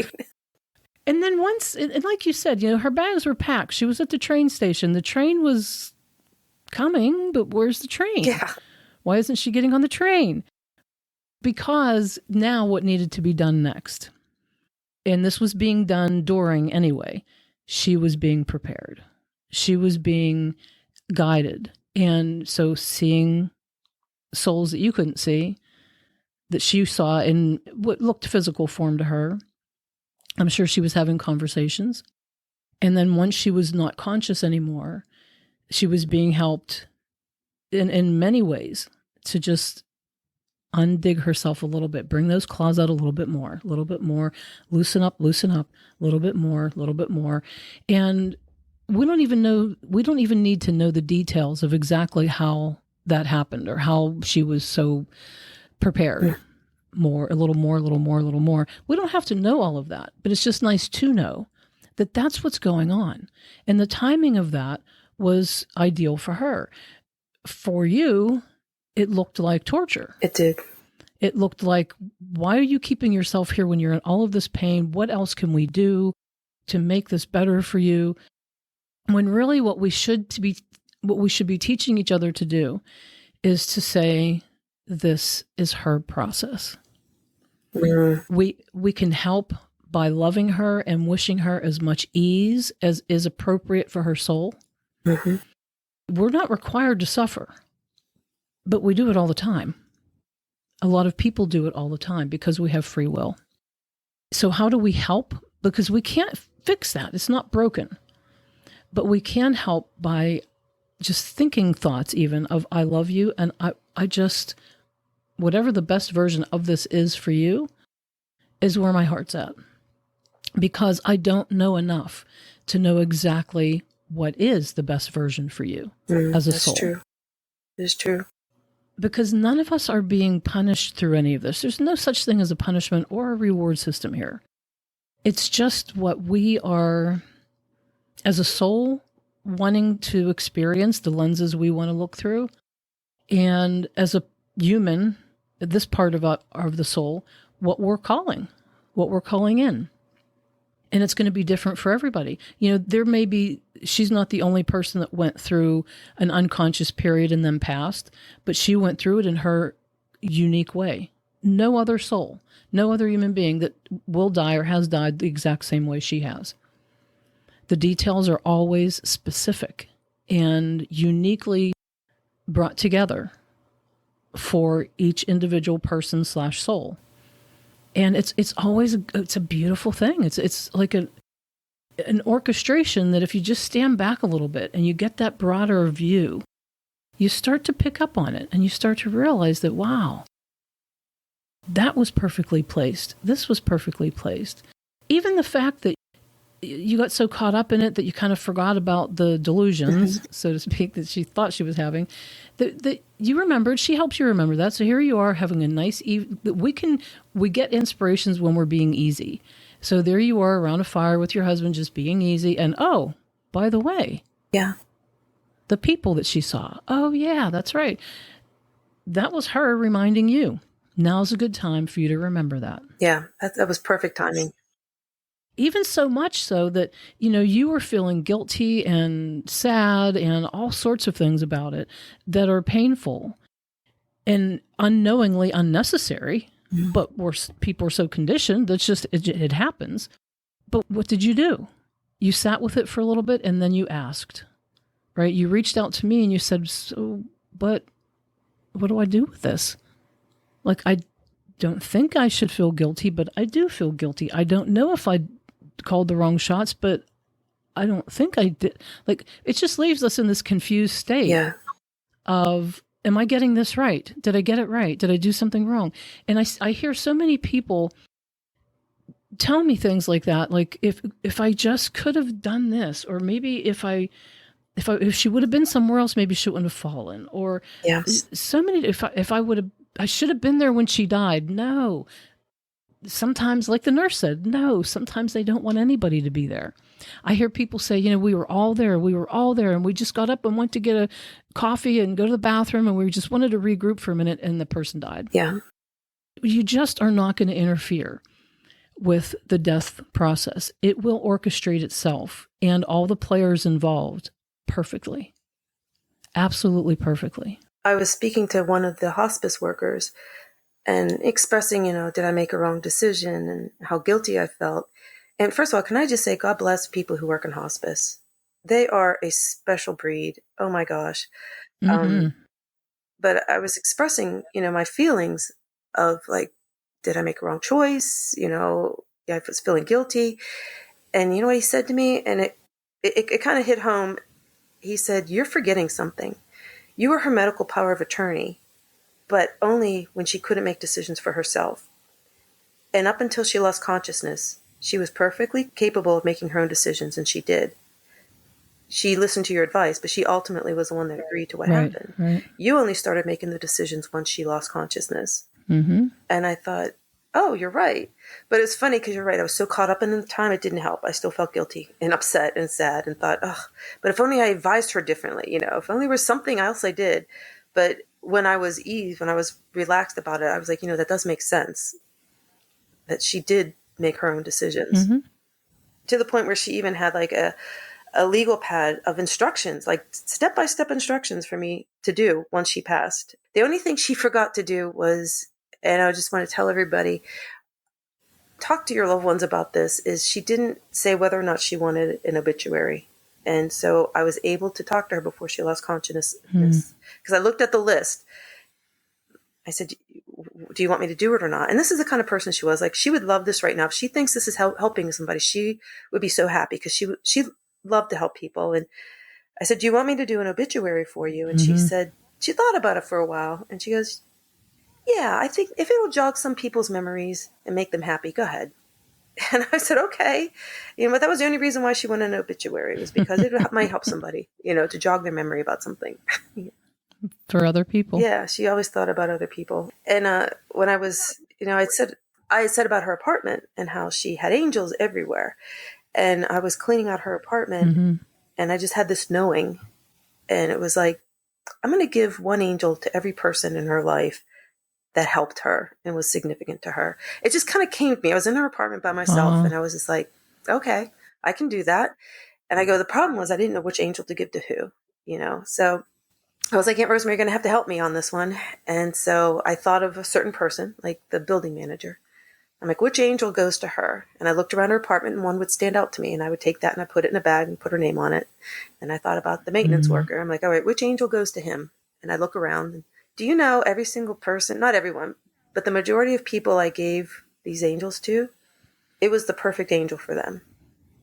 And then once, and like you said, her bags were packed. She was at the train station. The train was coming, but where's the train? Yeah. Why isn't she getting on the train? Because now what needed to be done next? And this was being done during anyway. She was being prepared. She was being guided. And so seeing souls that you couldn't see, that she saw in what looked physical form to her, I'm sure she was having conversations. And then once she was not conscious anymore, she was being helped in many ways to just undig herself a little bit, bring those claws out a little bit more, loosen up, a little bit more. And we don't even need to know the details of exactly how that happened or how she was so prepared. Yeah. A little more. We don't have to know all of that, but it's just nice to know that that's what's going on. And the timing of that was ideal for her. For you, it looked like torture. It did. It looked like, why are you keeping yourself here when you're in all of this pain? What else can we do to make this better for you? When really what we should be teaching each other to do is to say, this is her process. We can help by loving her and wishing her as much ease as is appropriate for her soul. We're not required to suffer, but we do it all the time. A lot of people do it all the time because we have free will. So how do we help? Because we can't fix that. It's not broken. But we can help by just thinking thoughts even of, I love you, and I just, whatever the best version of this is for you, is where my heart's at. Because I don't know enough to know exactly what is the best version for you as a soul. That's true. It's true. Because none of us are being punished through any of this. There's no such thing as a punishment or a reward system here. It's just what we are, as a soul, wanting to experience, the lenses we want to look through. And as a human, this part of the soul, what we're calling in. And it's going to be different for everybody. There may be, she's not the only person that went through an unconscious period and then passed, but she went through it in her unique way. No other soul, no other human being that will die or has died the exact same way she has. The details are always specific and uniquely brought together for each individual person / soul. And it's always it's a beautiful thing. It's like an orchestration that if you just stand back a little bit and you get that broader view, you start to pick up on it and you start to realize that, wow, that was perfectly placed. This was perfectly placed. Even the fact that you got so caught up in it that you kind of forgot about the delusions, so to speak, that she thought she was having, that you remembered. She helps you remember that. So here you are having a nice we get inspirations when we're being easy. So there you are around a fire with your husband, just being easy. And oh, by the way, the people that she saw. Oh yeah, that's right. That was her reminding you. Now's a good time for you to remember that. Yeah, that was perfect timing. Even so much so that, you were feeling guilty and sad and all sorts of things about it that are painful and unknowingly unnecessary, but people are so conditioned that's just, it happens. But what did you do? You sat with it for a little bit and then you asked, right? You reached out to me and you said, so, but what do I do with this? Like, I don't think I should feel guilty, but I do feel guilty. I don't know if I called the wrong shots, but I don't think I did. Like, it just leaves us in this confused state of, am I getting this right? Did I get it right? Did I do something wrong? And I hear so many people tell me things like that. Like, if I just could have done this, or maybe if she would have been somewhere else, maybe she wouldn't have fallen. Or so many, if I would have, I should have been there when she died. No. Sometimes, like the nurse said, no, sometimes they don't want anybody to be there. I hear people say, we were all there, and we just got up and went to get a coffee and go to the bathroom, and we just wanted to regroup for a minute, and the person died. Yeah. You just are not going to interfere with the death process. It will orchestrate itself and all the players involved perfectly. Absolutely perfectly. I was speaking to one of the hospice workers and expressing, did I make a wrong decision and how guilty I felt. And first of all, can I just say, God bless people who work in hospice. They are a special breed. Oh my gosh. But I was expressing, my feelings of like, did I make a wrong choice? I was feeling guilty. And you know what he said to me? And it kind of hit home. He said, you're forgetting something. You were her medical power of attorney, but only when she couldn't make decisions for herself. And up until she lost consciousness, she was perfectly capable of making her own decisions, and she did. She listened to your advice, but she ultimately was the one that agreed to what happened. Right. You only started making the decisions once she lost consciousness. And I thought, oh, you're right. But it's funny because you're right. I was so caught up in the time, it didn't help. I still felt guilty and upset and sad and thought, oh, but if only I advised her differently, if only there was something else I did. But when I was Eve, when I was relaxed about it, I was like, that does make sense. That she did make her own decisions. Mm-hmm. To the point where she even had like a legal pad of instructions, like step-by-step instructions for me to do once she passed. The only thing she forgot to do was, and I just want to tell everybody, talk to your loved ones about this, is she didn't say whether or not she wanted an obituary. And so I was able to talk to her before she lost consciousness, because I looked at the list. I said, do you want me to do it or not? And this is the kind of person she was. Like, she would love this right now. If she thinks this is helping somebody, she would be so happy, because she loved to help people. And I said, do you want me to do an obituary for you? And she said, she thought about it for a while. And she goes, yeah, I think if it'll jog some people's memories and make them happy, go ahead. And I said, okay. But that was the only reason why she wanted an obituary, was because it might help somebody, to jog their memory about something. For other people. Yeah, she always thought about other people. And when I was, I had said about her apartment and how she had angels everywhere. And I was cleaning out her apartment, and I just had this knowing. And it was like, I'm going to give one angel to every person in her life that helped her and was significant to her. It just kind of came to me. I was in her apartment by myself, and I was just like, okay, I can do that. And I go, the problem was I didn't know which angel to give to who, So I was like, Aunt Rosemary, you're going to have to help me on this one. And so I thought of a certain person, like the building manager. I'm like, which angel goes to her? And I looked around her apartment, and one would stand out to me, and I would take that and I put it in a bag and put her name on it. And I thought about the maintenance worker. I'm like, all right, which angel goes to him? And I look around, and do you know, every single person, not everyone, but the majority of people I gave these angels to, it was the perfect angel for them.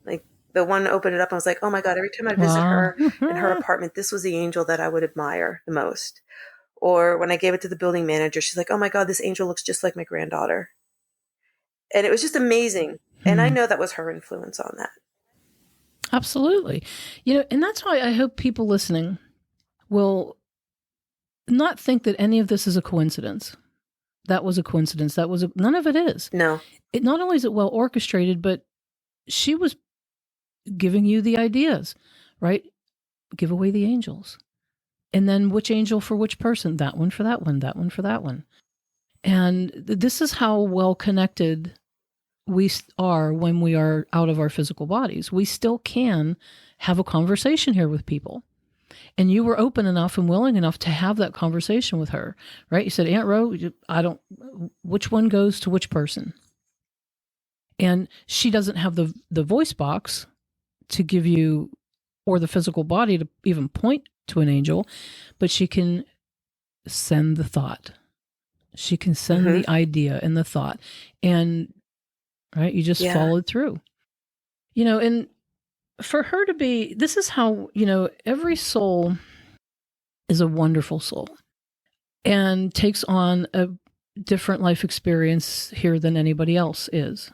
Like, the one opened it up and I was like, oh my God, every time I visit her in her apartment, this was the angel that I would admire the most. Or when I gave it to the building manager, she's like, oh my God, this angel looks just like my granddaughter. And it was just amazing. And I know that was her influence on that. Absolutely. And that's why I hope people listening will not think that any of this is a coincidence. That was a coincidence. None of it is. No. It not only is it well orchestrated, but she was giving you the ideas, right? Give away the angels. And then which angel for which person? That one for that one, that one for that one. And this is how well connected we are when we are out of our physical bodies. We still can have a conversation here with people. And you were open enough and willing enough to have that conversation with her, right? You said, Aunt Ro, which one goes to which person? And she doesn't have the voice box to give you, or the physical body to even point to an angel, but she can send the thought. She can send the idea and the thought. And, right, you just followed through. And for her to be, this is how, every soul is a wonderful soul and takes on a different life experience here than anybody else is.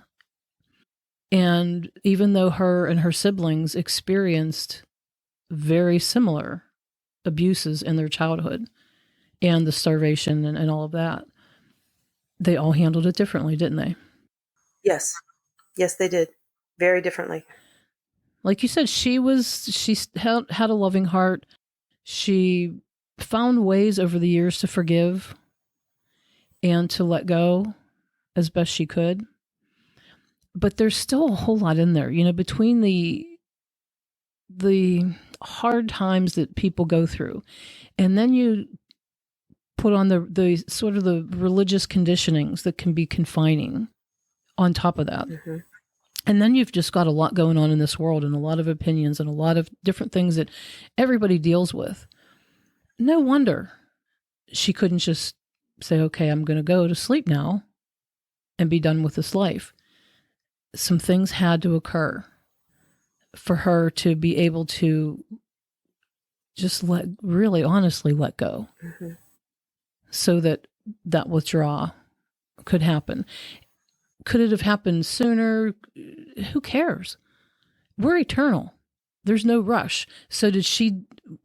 And even though her and her siblings experienced very similar abuses in their childhood and the starvation and all of that, they all handled it differently, didn't they? Yes. Yes, they did. Very differently. Like you said, she had a loving heart. She found ways over the years to forgive and to let go as best she could. But there's still a whole lot in there, between the hard times that people go through. And then you put on the sort of the religious conditionings that can be confining on top of that. And then you've just got a lot going on in this world, and a lot of opinions and a lot of different things that everybody deals with. No wonder she couldn't just say, okay, I'm going to go to sleep now and be done with this life. Some things had to occur for her to be able to just really honestly let go, so that withdrawal could happen. Could it have happened sooner? Who cares? We're eternal. There's no rush. So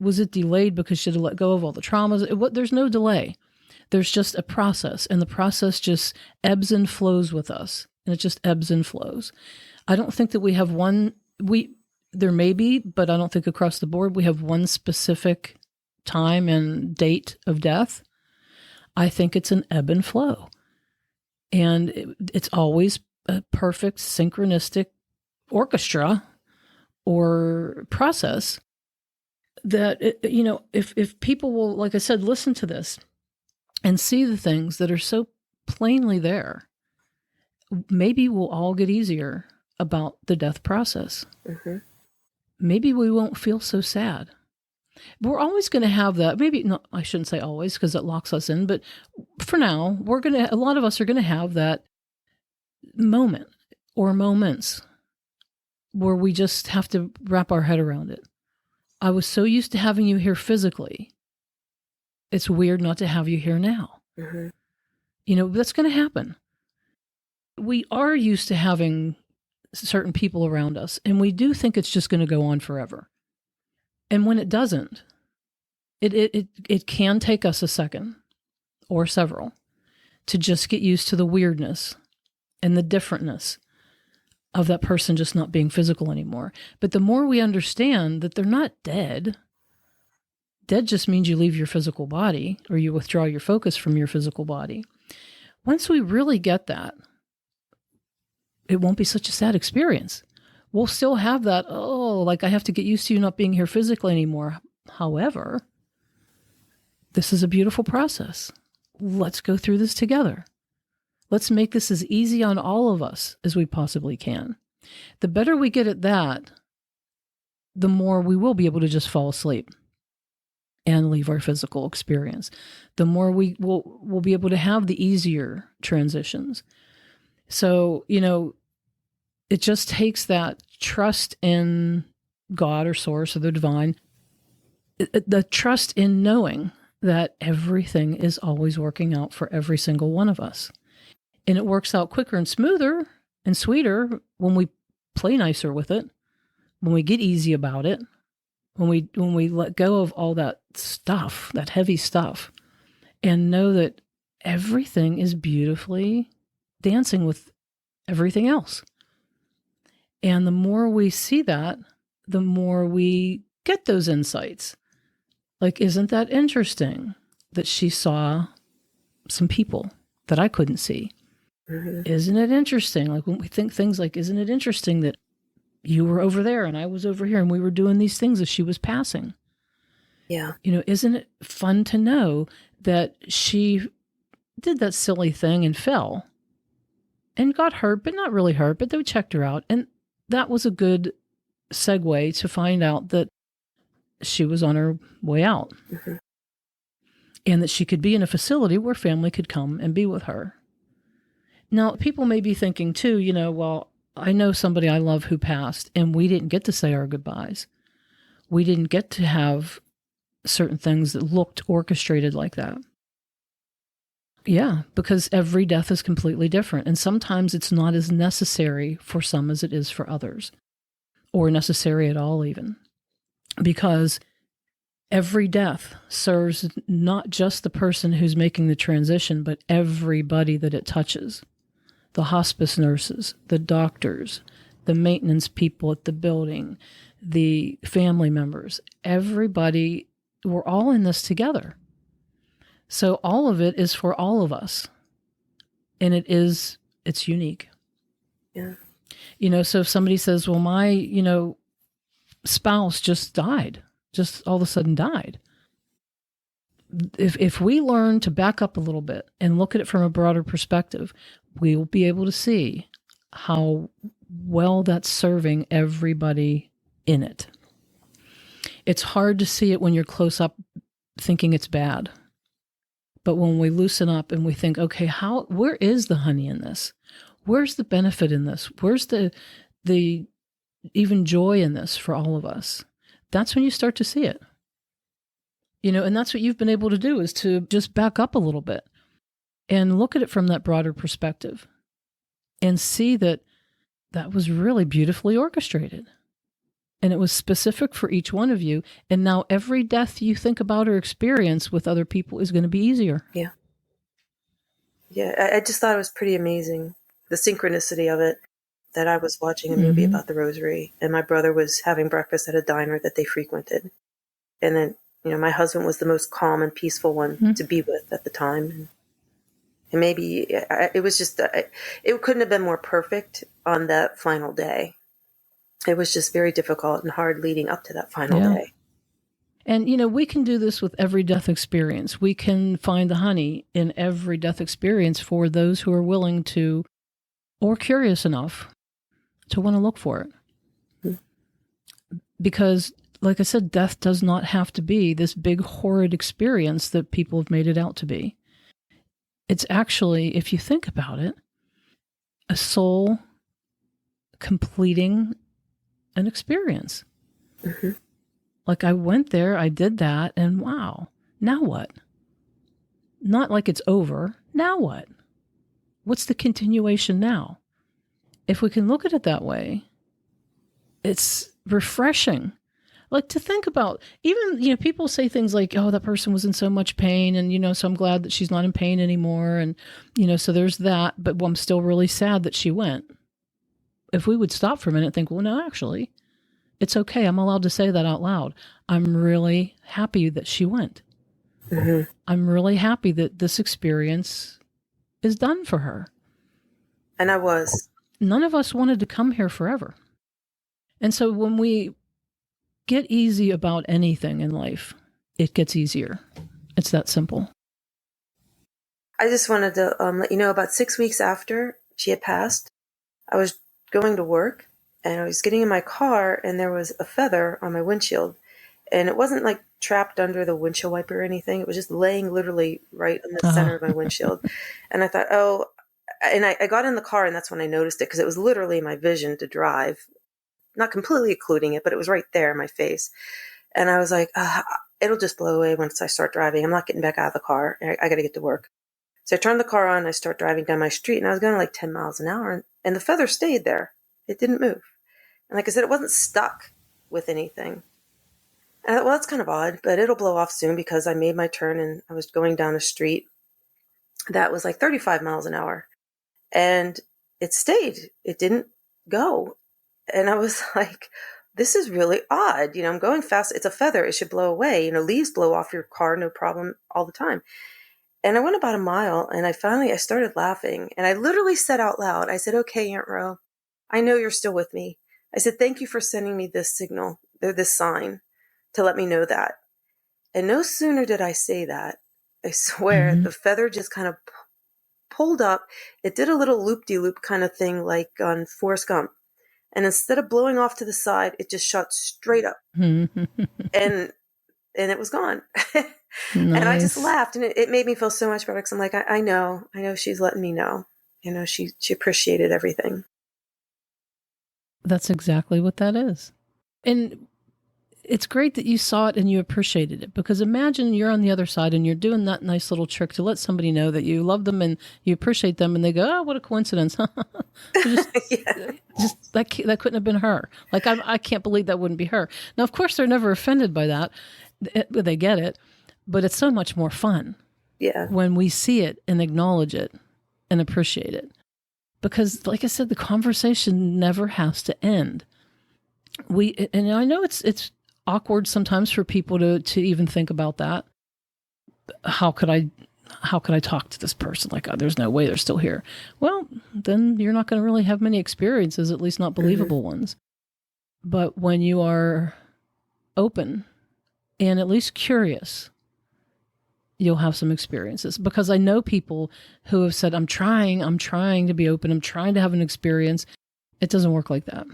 was it delayed because she had to let go of all the traumas? There's no delay. There's just a process, and the process just ebbs and flows with us. And it just ebbs and flows. I don't think that we have there may be, but I don't think across the board we have one specific time and date of death. I think it's an ebb and flow. And it's always a perfect synchronistic orchestra or process that, if people will, like I said, listen to this and see the things that are so plainly there, maybe we'll all get easier about the death process. Mm-hmm. Maybe we won't feel so sad. We're always going to have that. Maybe not, I shouldn't say always because it locks us in, but for now, a lot of us are going to have that moment or moments where we just have to wrap our head around it. I was so used to having you here physically. It's weird not to have you here now. Mm-hmm. That's going to happen. We are used to having certain people around us, and we do think it's just going to go on forever. And when it doesn't, it can take us a second or several to just get used to the weirdness and the differentness of that person just not being physical anymore. But the more we understand that they're not dead just means you leave your physical body or you withdraw your focus from your physical body. Once we really get that, it won't be such a sad experience. We'll still have that, like I have to get used to you not being here physically anymore. However, this is a beautiful process. Let's go through this together. Let's make this as easy on all of us as we possibly can. The better we get at that, the more we will be able to just fall asleep and leave our physical experience. The more we'll be able to have the easier transitions. So, it just takes that trust in God or source or the divine, the trust in knowing that everything is always working out for every single one of us. And it works out quicker and smoother and sweeter when we play nicer with it, when we get easy about it, when we let go of all that stuff, that heavy stuff, and know that everything is beautifully dancing with everything else. And the more we see that, the more we get those insights. Like, isn't that interesting that she saw some people that I couldn't see? Mm-hmm. Isn't it interesting? Like when we think things like, isn't it interesting that you were over there and I was over here and we were doing these things as she was passing? Yeah. Isn't it fun to know that she did that silly thing and fell and got hurt, but not really hurt, but they checked her out. And that was a good segue to find out that she was on her way out. Mm-hmm. And that she could be in a facility where family could come and be with her. Now, people may be thinking too, well, I know somebody I love who passed and we didn't get to say our goodbyes. We didn't get to have certain things that looked orchestrated like that. Yeah, because every death is completely different. And sometimes it's not as necessary for some as it is for others, or necessary at all even. Because every death serves not just the person who's making the transition, but everybody that it touches. The hospice nurses, the doctors, the maintenance people at the building, the family members, everybody, we're all in this together. So all of it is for all of us. And it's unique. Yeah. So if somebody says, well, my, spouse just died, just all of a sudden died. If we learn to back up a little bit and look at it from a broader perspective, we will be able to see how well that's serving everybody in it. It's hard to see it when you're close up thinking it's bad. But when we loosen up and we think, okay, where is the honey in this? Where's the benefit in this? Where's the even joy in this for all of us? That's when you start to see it. And that's what you've been able to do, is to just back up a little bit and look at it from that broader perspective and see that was really beautifully orchestrated. And it was specific for each one of you. And now every death you think about or experience with other people is going to be easier. Yeah. Yeah. I just thought it was pretty amazing, the synchronicity of it, that I was watching a movie about the rosary and my brother was having breakfast at a diner that they frequented. And then My husband was the most calm and peaceful one to be with at the time. And maybe it was just, it couldn't have been more perfect on that final day. It was just very difficult and hard leading up to that final day. And, we can do this with every death experience. We can find the honey in every death experience for those who are willing to, or curious enough to want to look for it. Because, like I said, death does not have to be this big horrid experience that people have made it out to be. It's actually, if you think about it, a soul completing an experience. Like, I went there, I did that, and wow, now what? Not like it's over. Now what? What's the continuation now? If we can look at it that way, it's refreshing. Like, to think about, even, people say things like, oh, that person was in so much pain, and, so I'm glad that she's not in pain anymore, and, so there's that, but I'm still really sad that she went. If we would stop for a minute and think, well, no, actually, it's okay. I'm allowed to say that out loud. I'm really happy that she went. I'm really happy that this experience is done for her. And I was. None of us wanted to come here forever. And so when we get easy about anything in life, it gets easier. It's that simple. I just wanted to let you know, about 6 weeks after she had passed, I was going to work and I was getting in my car and there was a feather on my windshield. And it wasn't like trapped under the windshield wiper or anything. It was just laying literally right in the center of my windshield. And I thought, oh, and I got in the car and that's when I noticed it, because it was literally my vision to drive. Not completely occluding it, but it was right there in my face. And I was like, it'll just blow away once I start driving. I'm not getting back out of the car. I got to get to work. So I turned the car on. I start driving down my street, and I was going like 10 miles an hour. And the feather stayed there. It didn't move. And like I said, it wasn't stuck with anything. And I thought, well, that's kind of odd, but it'll blow off soon, because I made my turn and I was going down a street that was like 35 miles an hour. And it stayed. It didn't go. And I was like, this is really odd. I'm going fast. It's a feather. It should blow away. Leaves blow off your car, no problem, all the time. And I went about a mile and I started laughing. And I literally said out loud, I said, okay, Aunt Ro, I know you're still with me. I said, thank you for sending me this signal, or this sign, to let me know that. And no sooner did I say that, I swear, the feather just kind of pulled up. It did a little loop-de-loop kind of thing like on Forrest Gump. And instead of blowing off to the side, it just shot straight up. And it was gone. And I just laughed, and it made me feel so much better, because I'm like, I know she's letting me know. She appreciated everything. That's exactly what that is. And it's great that you saw it and you appreciated it, because imagine you're on the other side and you're doing that nice little trick to let somebody know that you love them and you appreciate them, and they go, oh, what a coincidence. just that couldn't have been her. Like, I can't believe that wouldn't be her. Now, of course, they're never offended by that. They get it, but it's so much more fun when we see it and acknowledge it and appreciate it. Because, like I said, the conversation never has to end. And I know it's awkward sometimes for people to even think about that. How could I talk to this person? Like, oh, there's no way they're still here. Well, then you're not going to really have many experiences, at least not believable ones. But when you are open and at least curious, you'll have some experiences. Because I know people who have said, I'm trying to be open. I'm trying to have an experience. It doesn't work like that.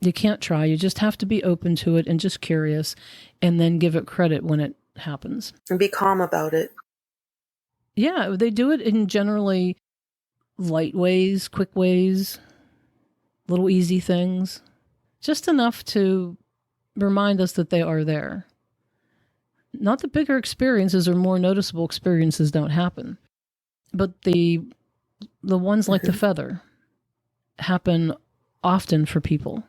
You can't try. You just have to be open to it and just curious, and then give it credit when it happens. And be calm about it. Yeah, they do it in generally light ways, quick ways, little easy things. Just enough to remind us that they are there. Not the bigger experiences or more noticeable experiences don't happen. But the ones like the feather happen often for people.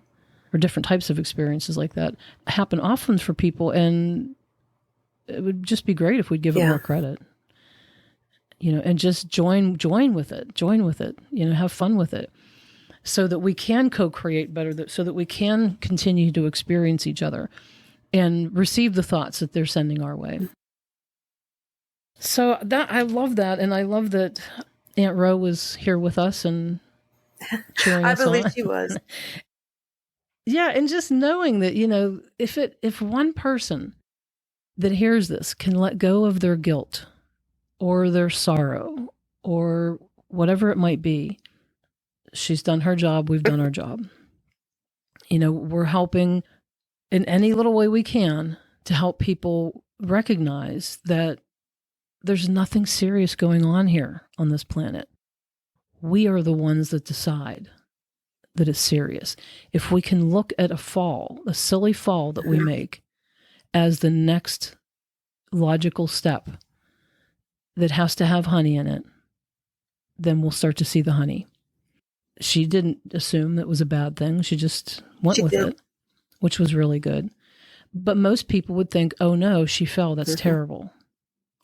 Or different types of experiences like that happen often for people, and it would just be great if we'd give it more credit, and just join with it, have fun with it, so that we can co-create better, so that we can continue to experience each other. and receive the thoughts that they're sending our way. So that I love that, and I love that Aunt Ro was here with us and cheering us on. I believe she was. Yeah, and just knowing that, if one person that hears this can let go of their guilt or their sorrow or whatever it might be, she's done her job, we've done our job. We're helping in any little way we can to help people recognize that there's nothing serious going on here on this planet. We are the ones that decide that it's serious. If we can look at a silly fall that we make as the next logical step that has to have honey in it, then we'll start to see the honey. She didn't assume that was a bad thing. She just went with it, which was really good. But most people would think, oh no, she fell. That's terrible.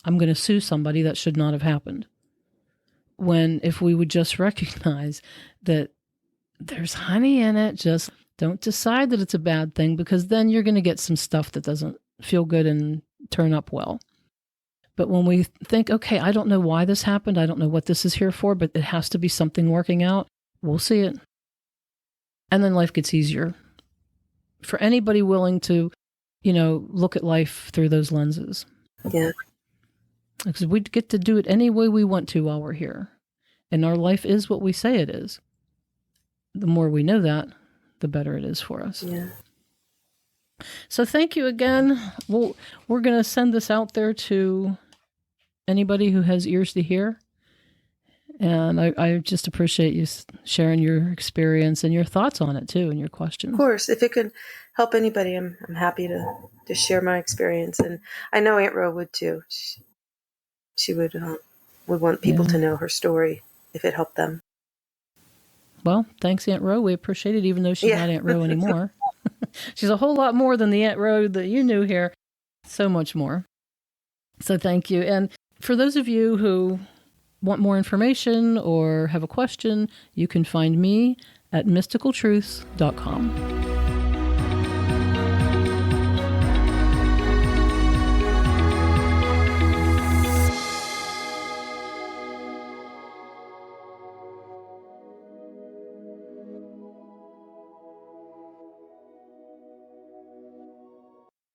I'm going to sue somebody. That should not have happened. When if we would just recognize that there's honey in it, just don't decide that it's a bad thing, because then you're going to get some stuff that doesn't feel good and turn up well. But when we think, okay, I don't know why this happened, I don't know what this is here for, but it has to be something working out, we'll see it. And then life gets easier for anybody willing to, look at life through those lenses. Yeah. Because we get to do it any way we want to while we're here. And our life is what we say it is. The more we know that, the better it is for us. Yeah. So thank you again. We're going to send this out there to anybody who has ears to hear. And I just appreciate you sharing your experience and your thoughts on it too, and your questions. Of course, if it could help anybody, I'm happy to share my experience. And I know Aunt Ro would too. She would want people to know her story if it helped them. Well, thanks, Aunt Ro. We appreciate it, even though she's not Aunt Ro anymore. She's a whole lot more than the Aunt Ro that you knew here. So much more. So thank you. And for those of you who want more information or have a question, you can find me at mysticaltruths.com.